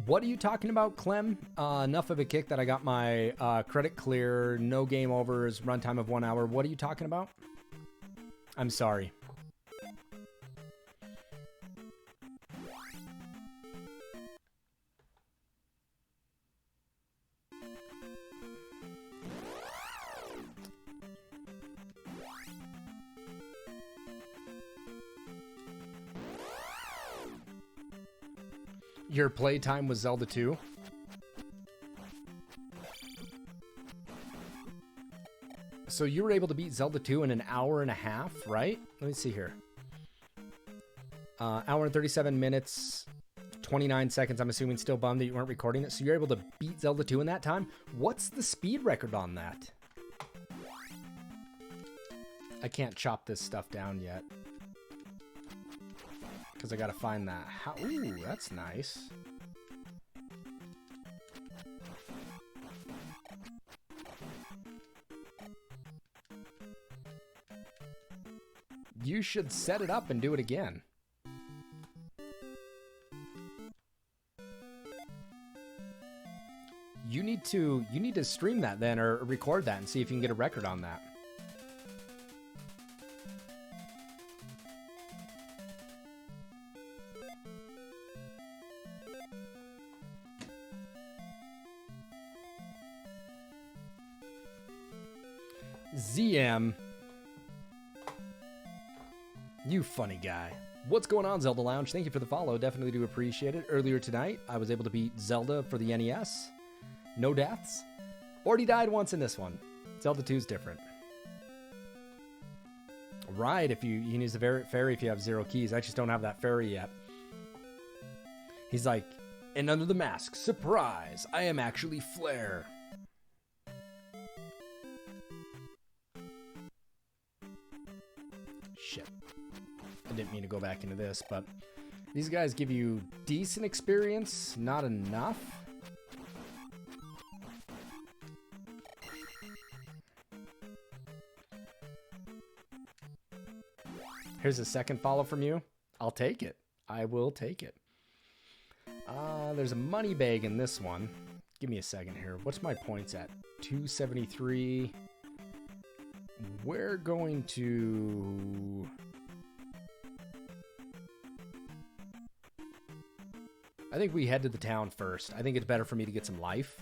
What are you talking about, Clem? Enough of a kick that I got my credit clear, no game overs, runtime of 1 hour. What are you talking about? I'm sorry. Your playtime was Zelda 2? So you were able to beat Zelda 2 in an hour and a half, right? Let me see here. Hour and 37 minutes, 29 seconds. I'm assuming still bummed that you weren't recording it. So you're able to beat Zelda 2 in that time? What's the speed record on that? I can't chop this stuff down yet. Because I gotta find that. Ooh, that's nice. You should set it up and do it again. You need to stream that then, or record that and see if you can get a record on that. ZM. You funny guy. What's going on, Zelda Lounge? Thank you for the follow. Definitely do appreciate it. Earlier tonight, I was able to beat Zelda for the NES. No deaths. Already died once in this one. Zelda 2 is different. Right, if you can use the fairy if you have 0 keys. I just don't have that fairy yet. He's like, and under the mask, surprise, I am actually Flare. Shit. I didn't mean to go back into this, but these guys give you decent experience, not enough. Here's a second follow from you. I'll take it. I will take it. There's a money bag in this one. Give me a second here. What's my points at? 273. We're going to... think we head to the town first. I think it's better for me to get some life.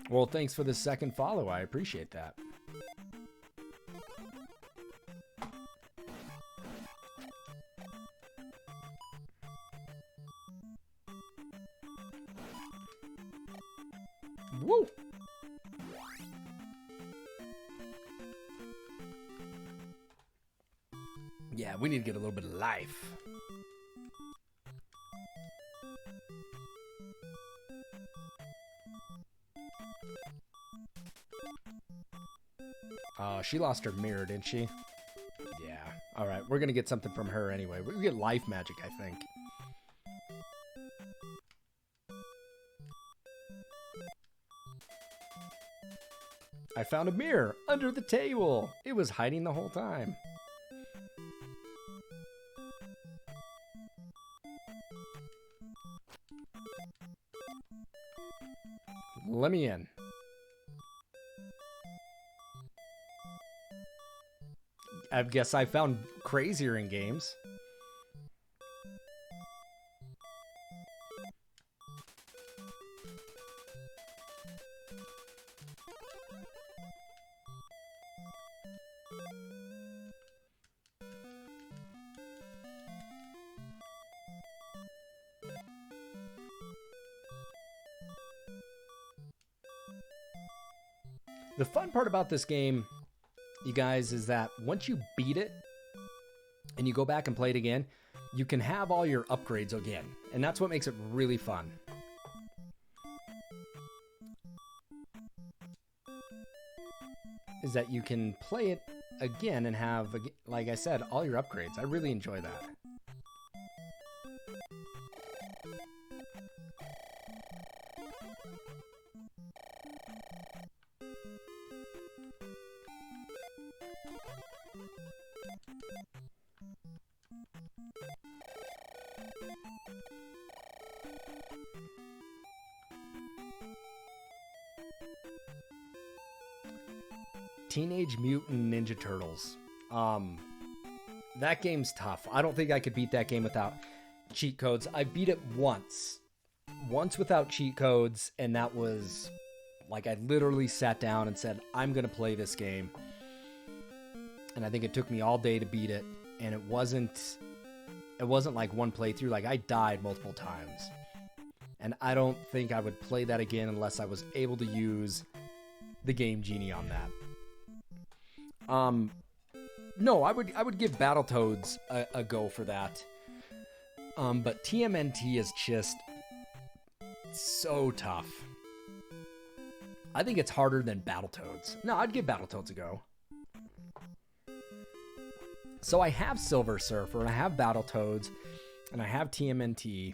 Well, thanks for the second follow. I appreciate that. Woo! Yeah, we need to get a little bit of life. Oh, she lost her mirror, didn't she? Yeah. All right, we're going to get something from her anyway. We get life magic, I think. I found a mirror under the table. It was hiding the whole time. Let me in. I guess I found crazier in games. The fun part about this game, you guys, is that once you beat it and you go back and play it again, you can have all your upgrades again. And that's what makes it really fun. Is that you can play it again and have, like I said, all your upgrades. I really enjoy that. Teenage Mutant Ninja Turtles. That game's tough. I don't think I could beat that game without cheat codes. I beat it once without cheat codes, and that was like I literally sat down and said, I'm gonna play this game. And I think it took me all day to beat it, and it wasn't like one playthrough. Like, I died multiple times. And I don't think I would play that again unless I was able to use the Game Genie on that. No, I would give Battletoads a go for that. But TMNT is just so tough. I think it's harder than Battletoads. No, I'd give Battletoads a go. So I have Silver Surfer, and I have Battletoads, and I have TMNT.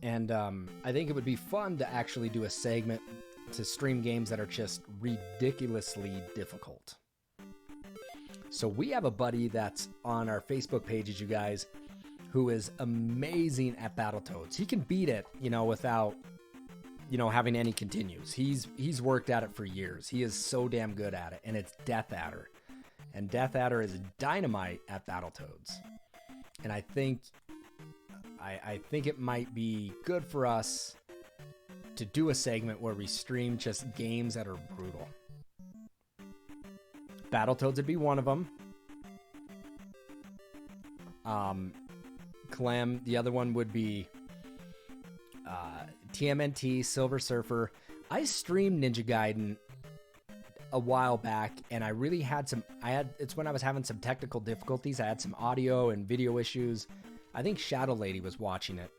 And I think it would be fun to actually do a segment to stream games that are just ridiculously difficult. So we have a buddy that's on our Facebook pages, you guys, who is amazing at Battletoads. He can beat it, without, having any continues. He's worked at it for years. He is so damn good at it, and it's Death Adder. And Death Adder is dynamite at Battletoads. And I think it might be good for us to do a segment where we stream just games that are brutal. Battletoads would be one of them. Clem, the other one would be TMNT, Silver Surfer. I streamed Ninja Gaiden a while back, and I really had it's when I was having some technical difficulties. I had some audio and video issues. I think Shadow Lady was watching it.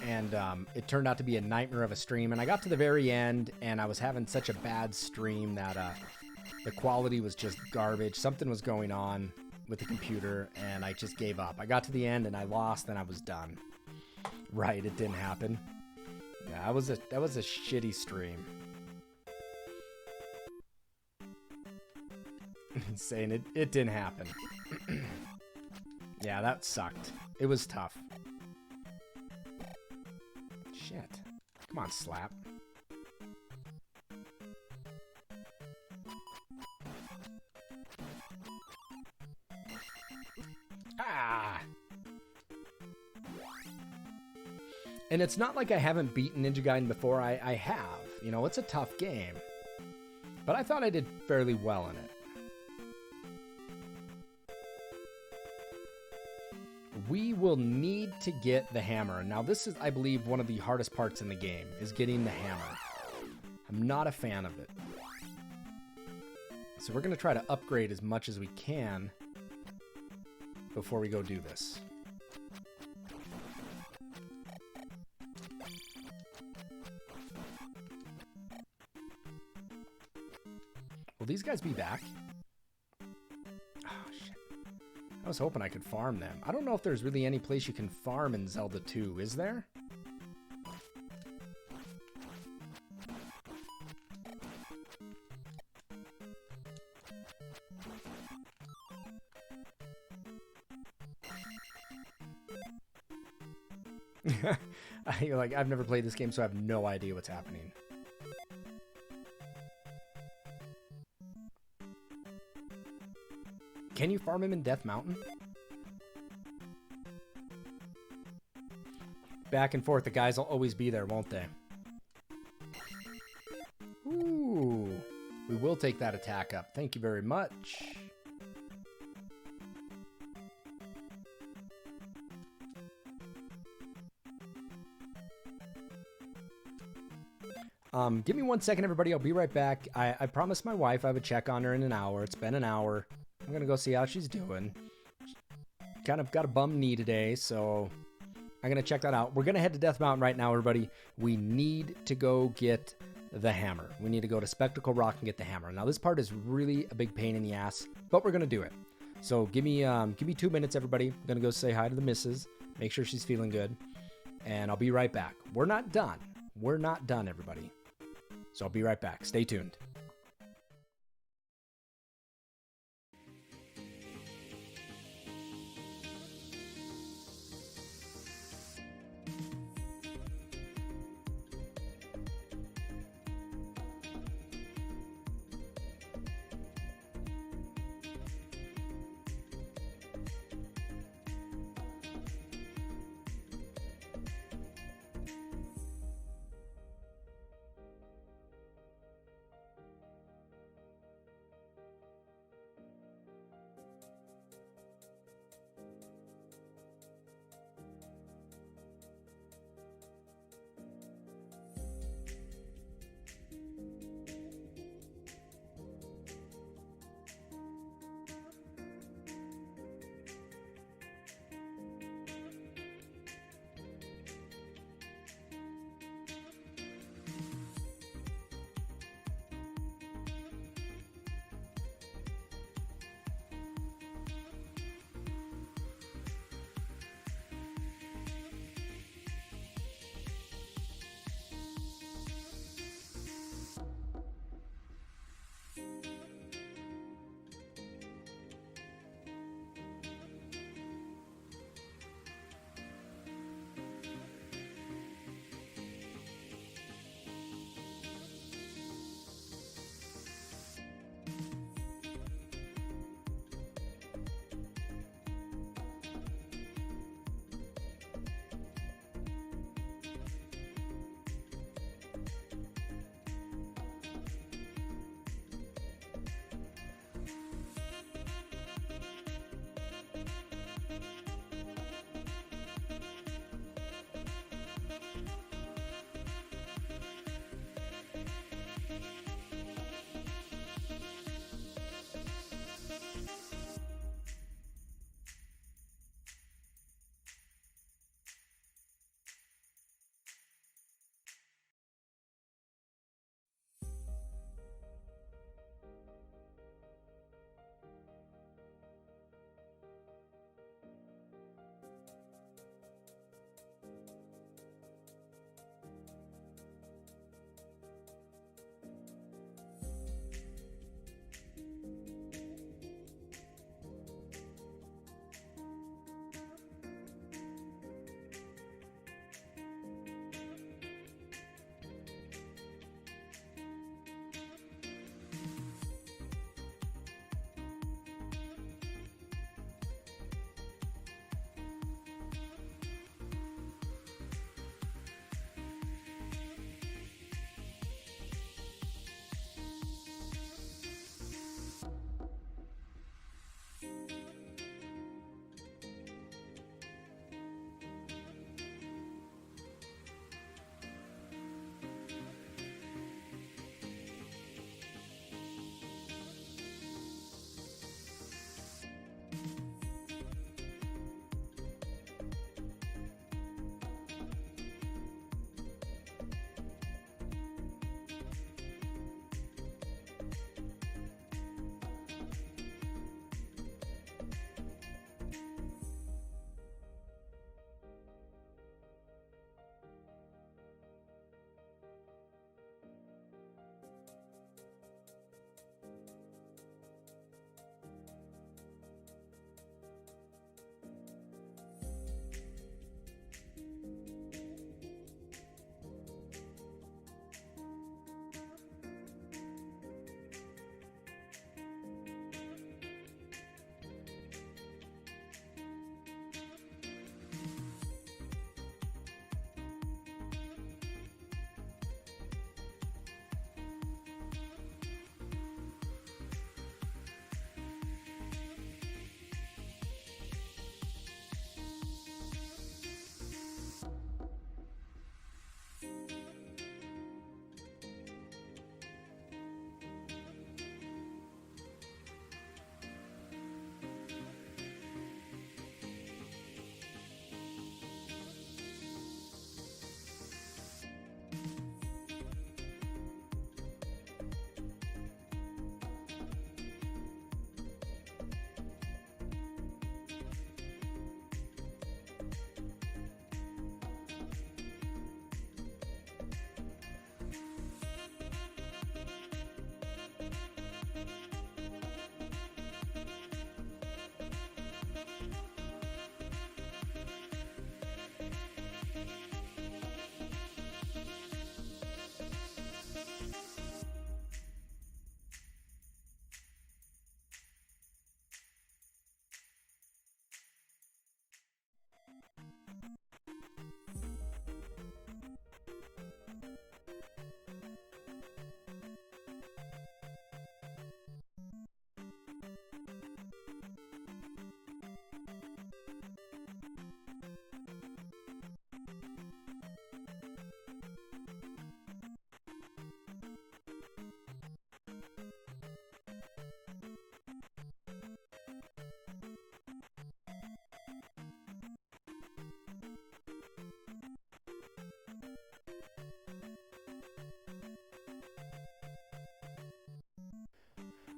And it turned out to be a nightmare of a stream. And I got to the very end, and I was having such a bad stream that the quality was just garbage. Something was going on with the computer, and I just gave up. I got to the end, and I lost, and I was done. Right, it didn't happen. Yeah, that was a shitty stream. Saying it didn't happen. Yeah, that sucked. It was tough. Shit. Come on, Slap. Ah! And it's not like I haven't beaten Ninja Gaiden before. I have. You know, it's a tough game. But I thought I did fairly well in it. We will need to get the hammer. Now, this is, I believe, one of the hardest parts in the game, is getting the hammer. I'm not a fan of it. So we're going to try to upgrade as much as we can before we go do this. Will these guys be back? Oh, shit. I was hoping I could farm them. I don't know if there's really any place you can farm in Zelda 2, is there? I've never played this game, so I have no idea what's happening. Can you farm him in Death Mountain? Back and forth, the guys will always be there, won't they? Ooh, we will take that attack up. Thank you very much. Give me 1 second, everybody. I'll be right back. I promised my wife I would check on her in an hour. It's been an hour. I'm gonna go see how she's doing. Kind of got a bum knee today, so I'm gonna check that out. We're gonna head to Death Mountain right now, everybody. We need to go get the hammer. We need to go to Spectacle Rock and get the hammer. Now, this part is really a big pain in the ass, but we're gonna do it. So give me 2 minutes, everybody. I'm gonna go say hi to the missus, make sure she's feeling good, and I'll be right back. We're not done. We're not done, everybody. So I'll be right back. Stay tuned.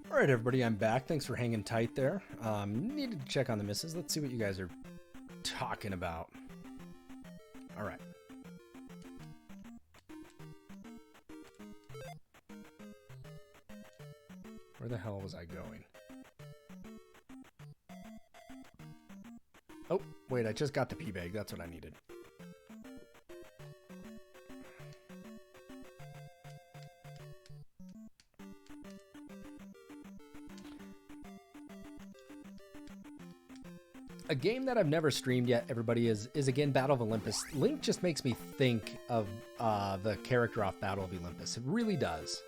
All right, everybody, I'm back. Thanks for hanging tight there. Needed to check on the misses. Let's see what you guys are talking about. All right. Where the hell was I going? Oh, wait, I just got the pea bag. That's what I needed. A game that I've never streamed yet, everybody, is again Battle of Olympus. Link just makes me think of the character off Battle of Olympus. It really does.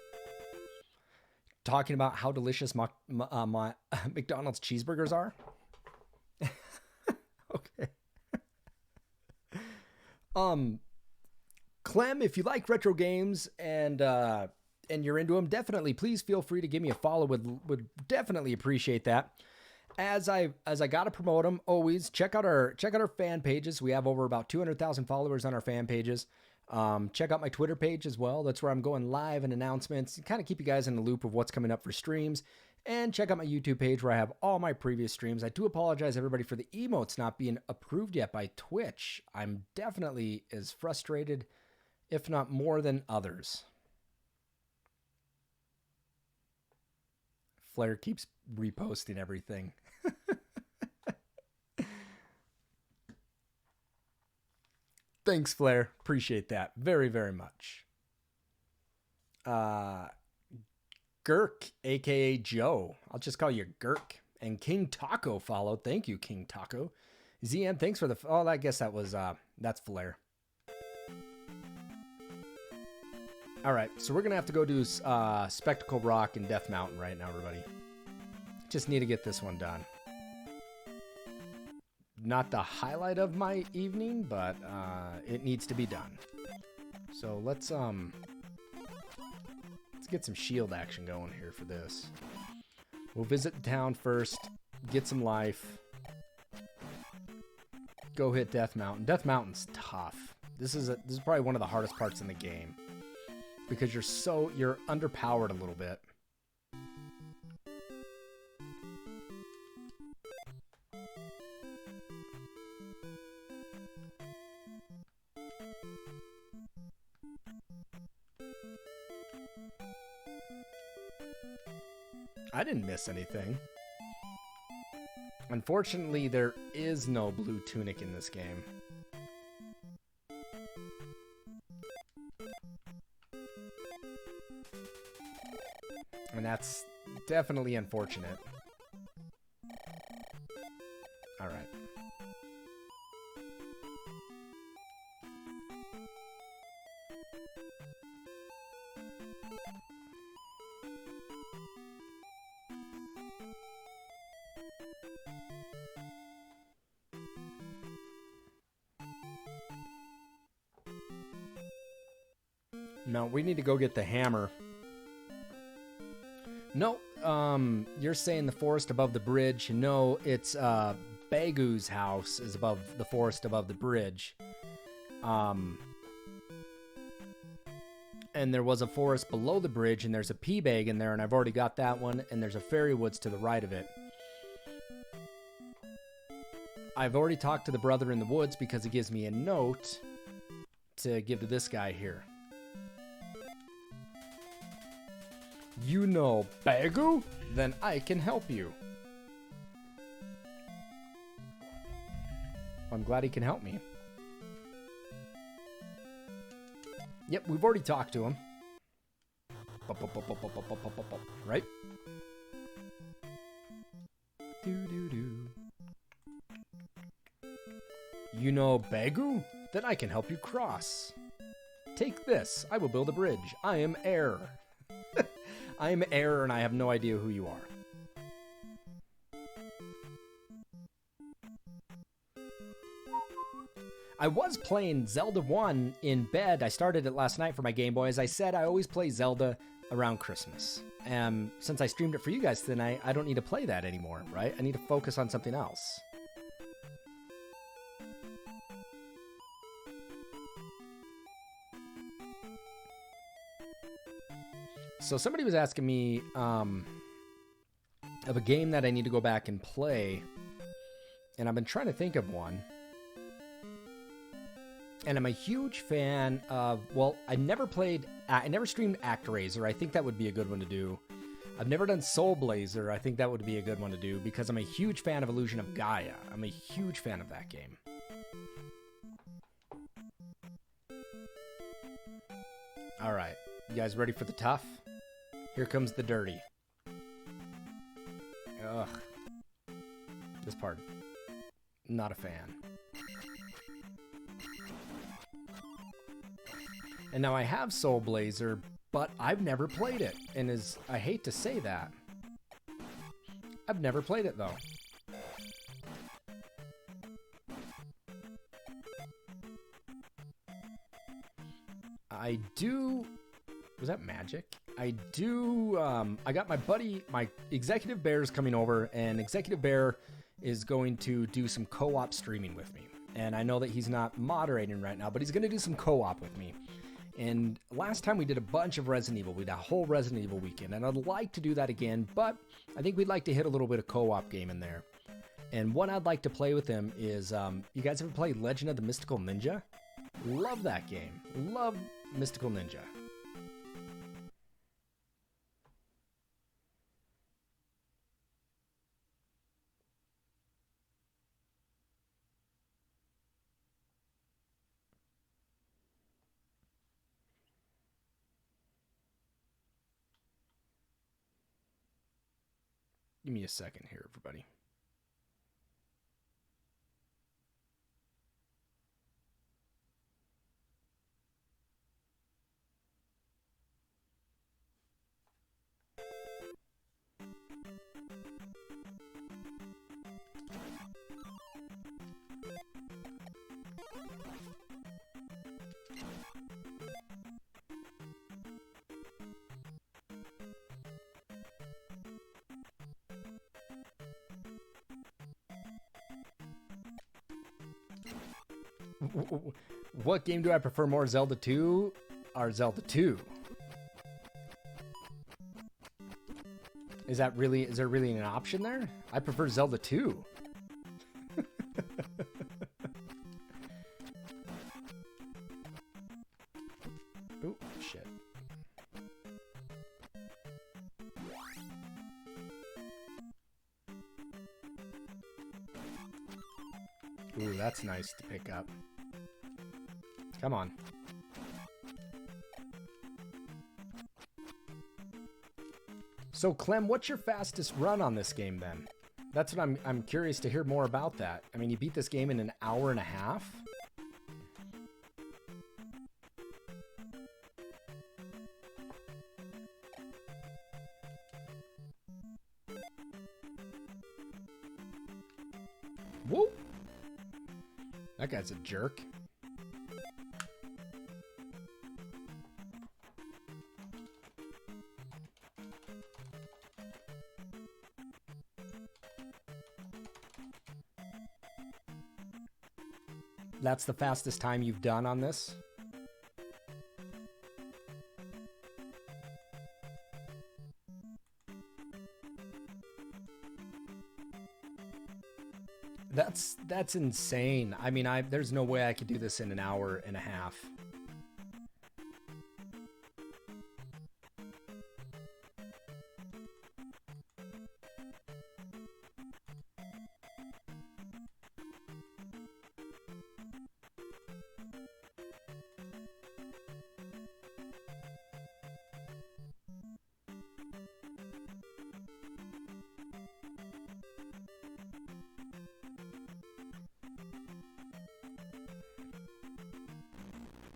Talking about how delicious my McDonald's cheeseburgers are. Okay. Clem, if you like retro games and you're into them, definitely please feel free to give me a follow. Would definitely appreciate that. As I gotta promote them, always check out our fan pages. We have over about 200,000 followers on our fan pages. Check out my Twitter page as well. That's where I'm going live and announcements, kind of keep you guys in the loop of what's coming up for streams. And check out my YouTube page where I have all my previous streams. I do apologize, everybody, for the emotes not being approved yet by Twitch. I'm definitely as frustrated, if not more than others. Flair keeps reposting everything. Thanks, Flair. Appreciate that very, very much. Gurk, aka Joe. I'll just call you Gurk. And King Taco followed. Thank you, King Taco. ZM, thanks for the... Oh, I guess that was... that's Flair. All right, so we're going to have to go do Spectacle Rock and Death Mountain right now, everybody. Just need to get this one done. Not the highlight of my evening, but it needs to be done. So let's get some shield action going here for this. We'll visit the town first, get some life. Go hit Death Mountain. Death Mountain's tough. This is probably one of the hardest parts in the game because you're underpowered a little bit. I didn't miss anything. Unfortunately, there is no blue tunic in this game. And that's definitely unfortunate. All right. No, we need to go get the hammer. No, you're saying the forest above the bridge. No, it's Bagu's house is above the forest above the bridge. And there was a forest below the bridge, and there's a pea bag in there, and I've already got that one, and there's a fairy woods to the right of it. I've already talked to the brother in the woods because he gives me a note to give to this guy here. You know Bagu? Then I can help you. I'm glad he can help me. Yep, we've already talked to him. Right? You know Bagu? Then I can help you cross. Take this. I will build a bridge. I am Air. I am Air, and I have no idea who you are. I was playing Zelda 1 in bed. I started it last night for my Game Boy. As I said, I always play Zelda around Christmas. And since I streamed it for you guys tonight, I don't need to play that anymore, right? I need to focus on something else. So somebody was asking me, of a game that I need to go back and play. And I've been trying to think of one. And I'm a huge fan of, well, I never streamed ActRaiser. I think that would be a good one to do. I've never done Soul Blazer. I think that would be a good one to do because I'm a huge fan of Illusion of Gaia. I'm a huge fan of that game. All right, you guys ready for the tough? Here comes the dirty. Ugh. This part, not a fan. And now I have Soul Blazer, but I've never played it. And I hate to say that. I've never played it though. I do... Was that magic? I do... I got my buddy, my Executive Bear's coming over, and Executive Bear is going to do some co-op streaming with me. And I know that he's not moderating right now, but he's going to do some co-op with me. And last time we did a bunch of Resident Evil. We did a whole Resident Evil weekend, and I'd like to do that again, but I think we'd like to hit a little bit of co-op game in there. And one I'd like to play with him is, you guys ever played Legend of the Mystical Ninja? Love that game. Love Mystical Ninja. Give me a second here, everybody. What game do I prefer more, Zelda 2 or Zelda 2? Is there really an option there? I prefer Zelda 2. Oh, shit. Ooh, that's nice to pick up. Come on. So, Clem, what's your fastest run on this game then? That's what I'm curious to hear more about that. I mean, you beat this game in an hour and a half? Whoa! That guy's a jerk. That's the fastest time you've done on this? That's insane. I mean, there's no way I could do this in an hour and a half.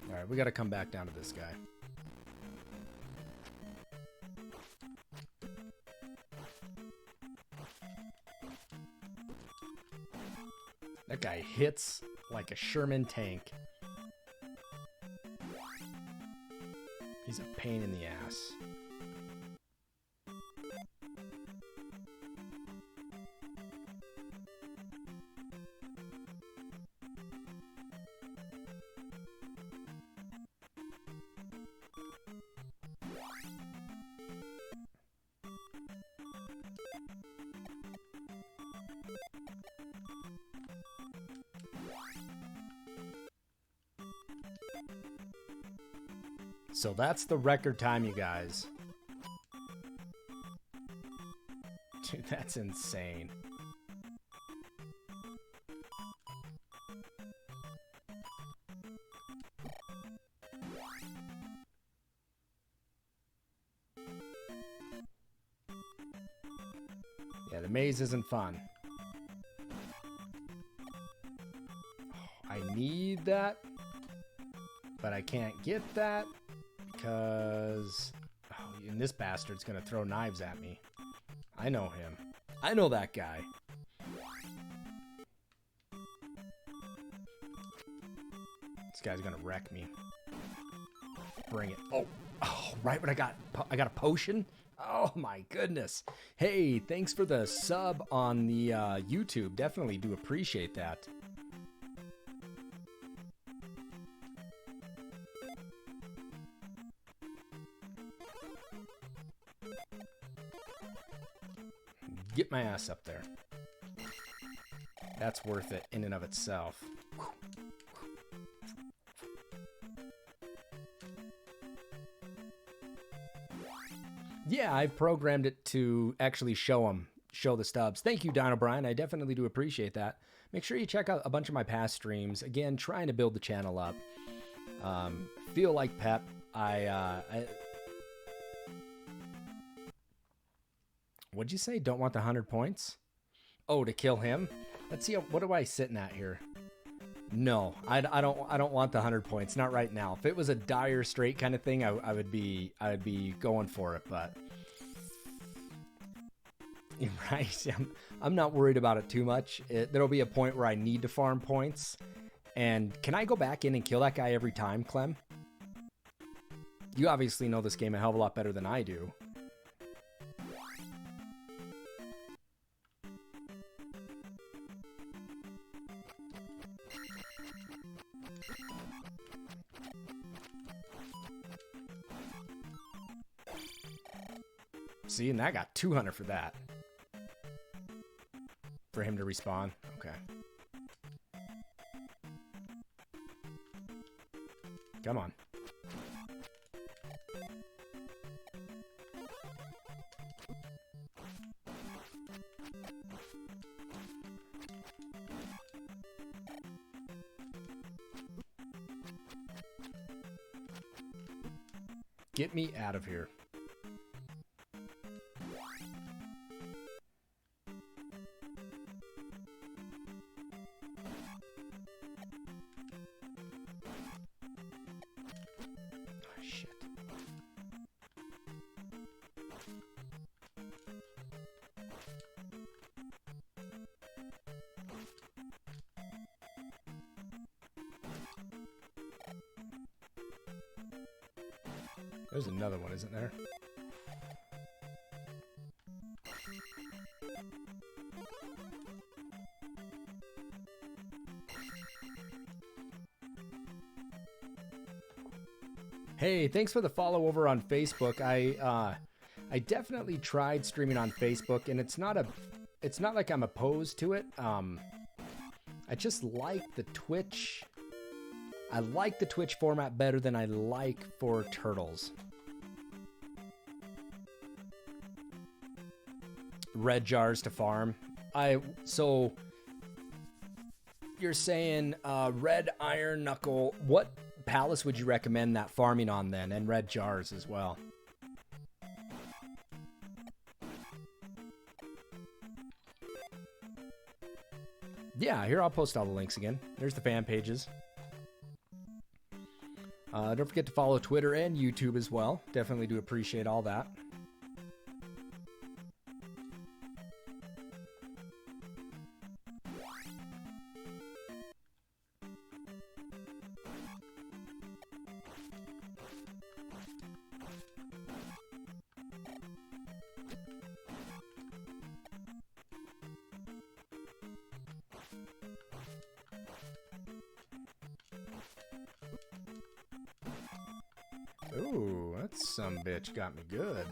Alright, we gotta come back down to this guy. That guy hits like a Sherman tank. He's a pain in the ass. So that's the record time, you guys. Dude, that's insane. Yeah, the maze isn't fun. Oh, I need that, but I can't get that because and this bastard's gonna throw knives at me. I know him. I know that guy. This guy's gonna wreck me. Bring it. Oh, right when I got a potion. Oh my goodness. Hey, thanks for the sub on the YouTube. Definitely do appreciate that. Get my ass up there. That's worth it in and of itself. Yeah, I've programmed it to actually show the stubs. Thank you, Don O'Brien. I definitely do appreciate that. Make sure you check out a bunch of my past streams. Again, trying to build the channel up. Feel like Pep. What'd you say? Don't want the 100 points? Oh, to kill him? Let's see. What am I sitting at here? No, I don't want the 100 points. Not right now. If it was a dire straight kind of thing, I would be going for it. But right, I'm not worried about it too much. There'll be a point where I need to farm points. And can I go back in and kill that guy every time, Clem? You obviously know this game a hell of a lot better than I do. See, and I got 200 for that. For him to respawn. Okay. Come on. Get me out of here. There's another one, isn't there? Hey, thanks for the follow over on Facebook. I definitely tried streaming on Facebook, and it's not like I'm opposed to it. I just like the Twitch. I like the Twitch format better than I like for Turtles. Red jars to farm. So you're saying red iron knuckle. What palace would you recommend that farming on then? And red jars as well. Yeah, here I'll post all the links again. There's the fan pages. Don't forget to follow Twitter and YouTube as well. Definitely do appreciate all that. Ooh, that sumbitch got me good.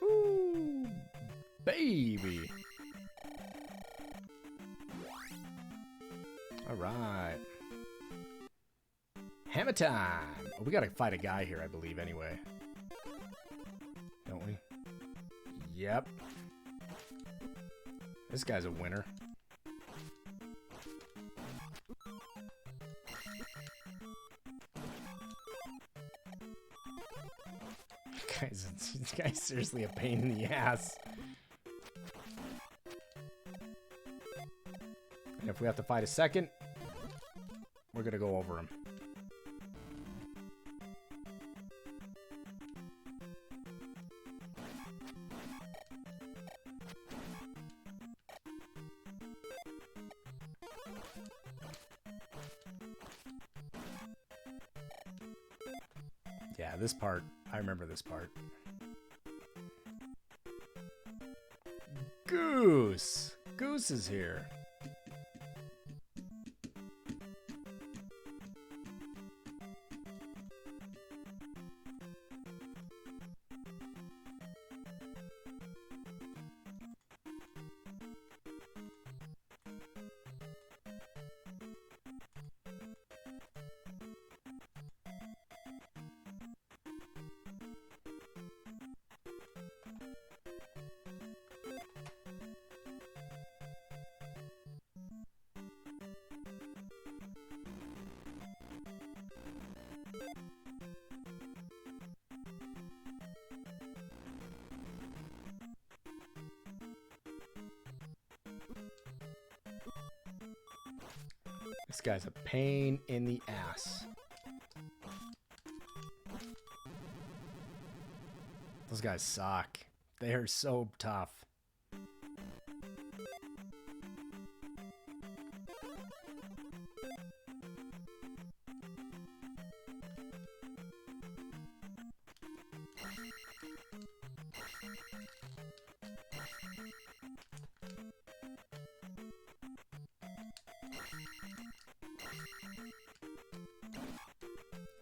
Ooh, baby. All right. Hammer time! Oh, we gotta fight a guy here, I believe, anyway. Don't we? Yep. This guy's a winner. This guy's seriously a pain in the ass. And if we have to fight a second, we're gonna go over him. Yeah, this part, I remember this part. Goose! Goose is here. This guy's a pain in the ass. Those guys suck. They are so tough.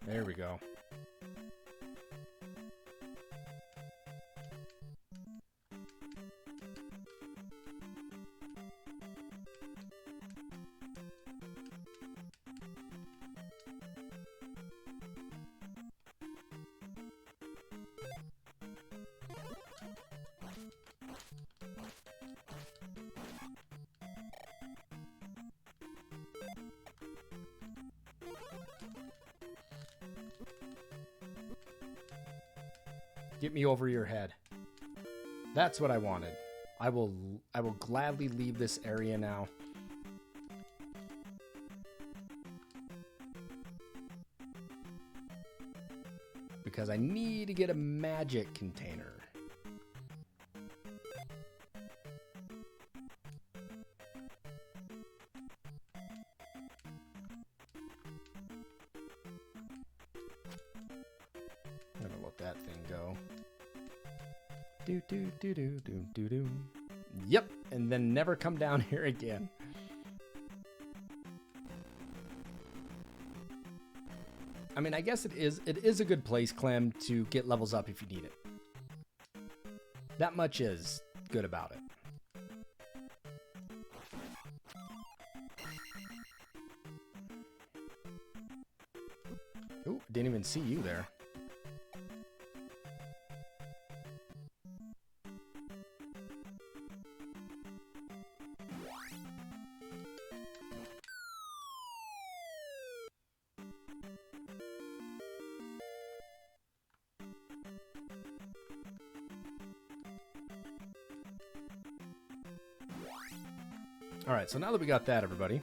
There we go. Get me over your head. That's what I wanted. I will gladly leave this area now. Because I need to get a magic container. I'm gonna let that thing go. Do do do do do do do. Yep, and then never come down here again. I mean, I guess it is a good place, Clem, to get levels up if you need it. That much is good about it. Ooh, didn't even see you there. All right, so now that we got that, everybody.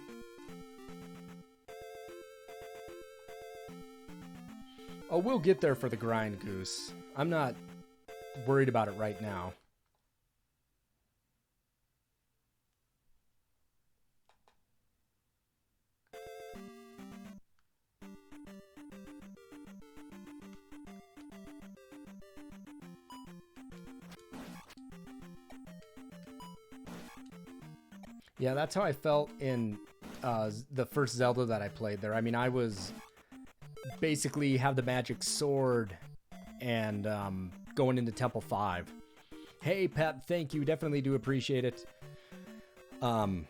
Oh, we'll get there for the grind, Goose. I'm not worried about it right now. Yeah, that's how I felt in the first Zelda that I played there. I mean, I was basically have the magic sword and going into Temple 5. Hey, Pep, thank you. Definitely do appreciate it. I'm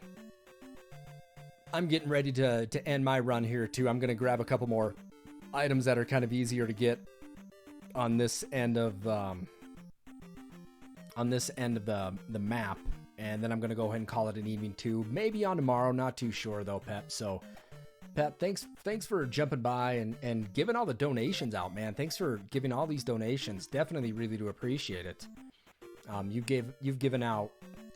getting ready to end my run here, too. I'm going to grab a couple more items that are kind of easier to get on this end of the map, and then I'm gonna go ahead and call it an evening too. Maybe on tomorrow, not too sure though, Pep. So, Pep, thanks for jumping by and giving all the donations out, man. Thanks for giving all these donations. Definitely, really do appreciate it. You've given out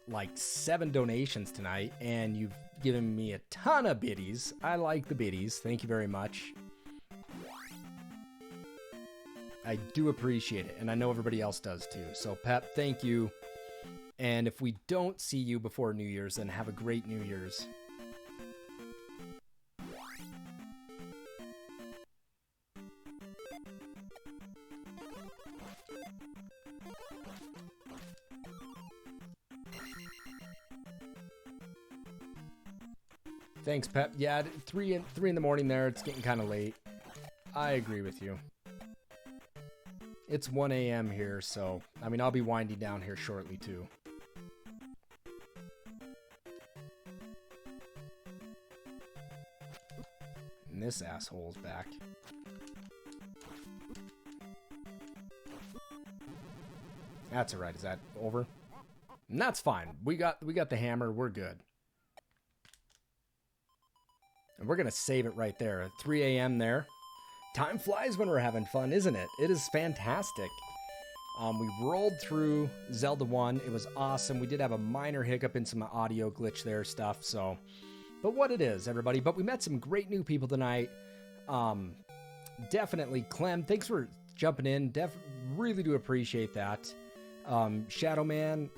like 7 donations tonight, and you've given me a ton of biddies. I like the biddies. Thank you very much. I do appreciate it, and I know everybody else does too. So, Pep, thank you. And if we don't see you before New Year's, then have a great New Year's. Thanks, Pep. Yeah, 3 in the morning there. It's getting kind of late. I agree with you. It's 1 a.m. here, so, I mean, I'll be winding down here shortly, too. And this asshole's back. That's alright. Is that over? And that's fine. We got the hammer. We're good. And we're going to save it right there. At 3 a.m. there. Time flies when we're having fun, isn't it? It is fantastic. We rolled through Zelda 1. It was awesome. We did have a minor hiccup in some audio glitch there stuff, so... But what it is, everybody. But we met some great new people tonight. Definitely, Clem, thanks for jumping in. Really do appreciate that. Shadow Man,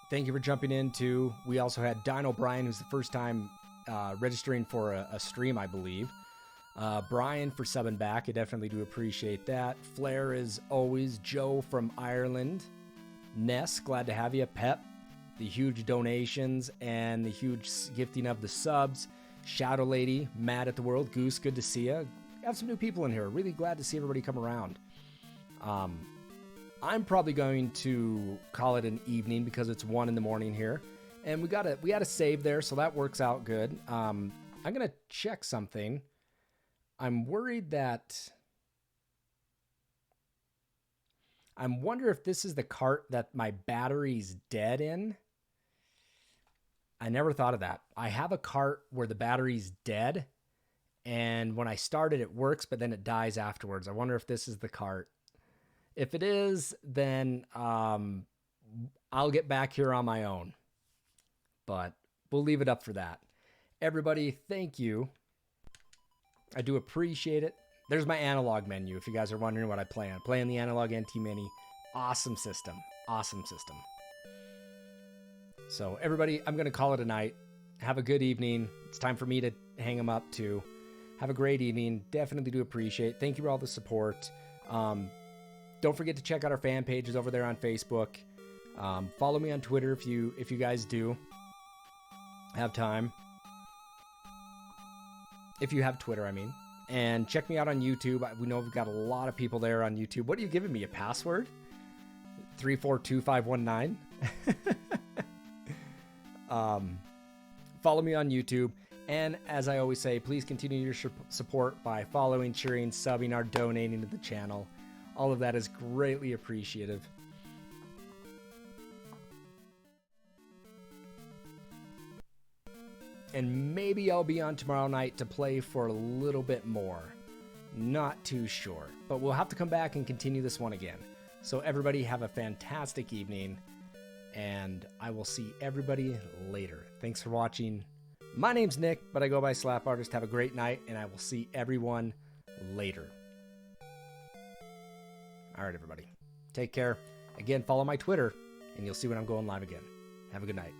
thank you for jumping in, too. We also had Dino Brian, who's the first time registering for a stream, I believe. Brian for subbing back. I definitely do appreciate that. Flair is always. Joe from Ireland. Ness, glad to have you. Pep, the huge donations and the huge gifting of the subs. Shadow Lady, Mad at the World. Goose, good to see you. Have some new people in here. Really glad to see everybody come around. I'm probably going to call it an evening because it's 1 in the morning here. And we got a save there, so that works out good. I'm going to check something. I'm worried that... I wonder if this is the cart that my battery's dead in. I never thought of that. I have a cart where the battery's dead, and when I start it, it works, but then it dies afterwards. I wonder if this is the cart. If it is, then I'll get back here on my own. But we'll leave it up for that. Everybody, thank you. I do appreciate it. There's my analog menu, if you guys are wondering what I play on. Playing the Analog NT Mini. Awesome system. Awesome system. So, everybody, I'm going to call it a night. Have a good evening. It's time for me to hang them up, too. Have a great evening. Definitely do appreciate it. Thank you for all the support. Don't forget to check out our fan pages over there on Facebook. Follow me on Twitter if you guys do have time. If you have Twitter, I mean. And check me out on YouTube. We know we've got a lot of people there on YouTube. What are you giving me? A password? 342519. Follow me on YouTube. And as I always say, please continue your support by following, cheering, subbing, or donating to the channel. All of that is greatly appreciative. And maybe I'll be on tomorrow night to play for a little bit more. Not too sure. But we'll have to come back and continue this one again. So everybody have a fantastic evening. And I will see everybody later. Thanks for watching. My name's Nick, but I go by slapartist. Have a great night, and I will see everyone later. All right, everybody. Take care. Again, follow my Twitter, and you'll see when I'm going live again. Have a good night.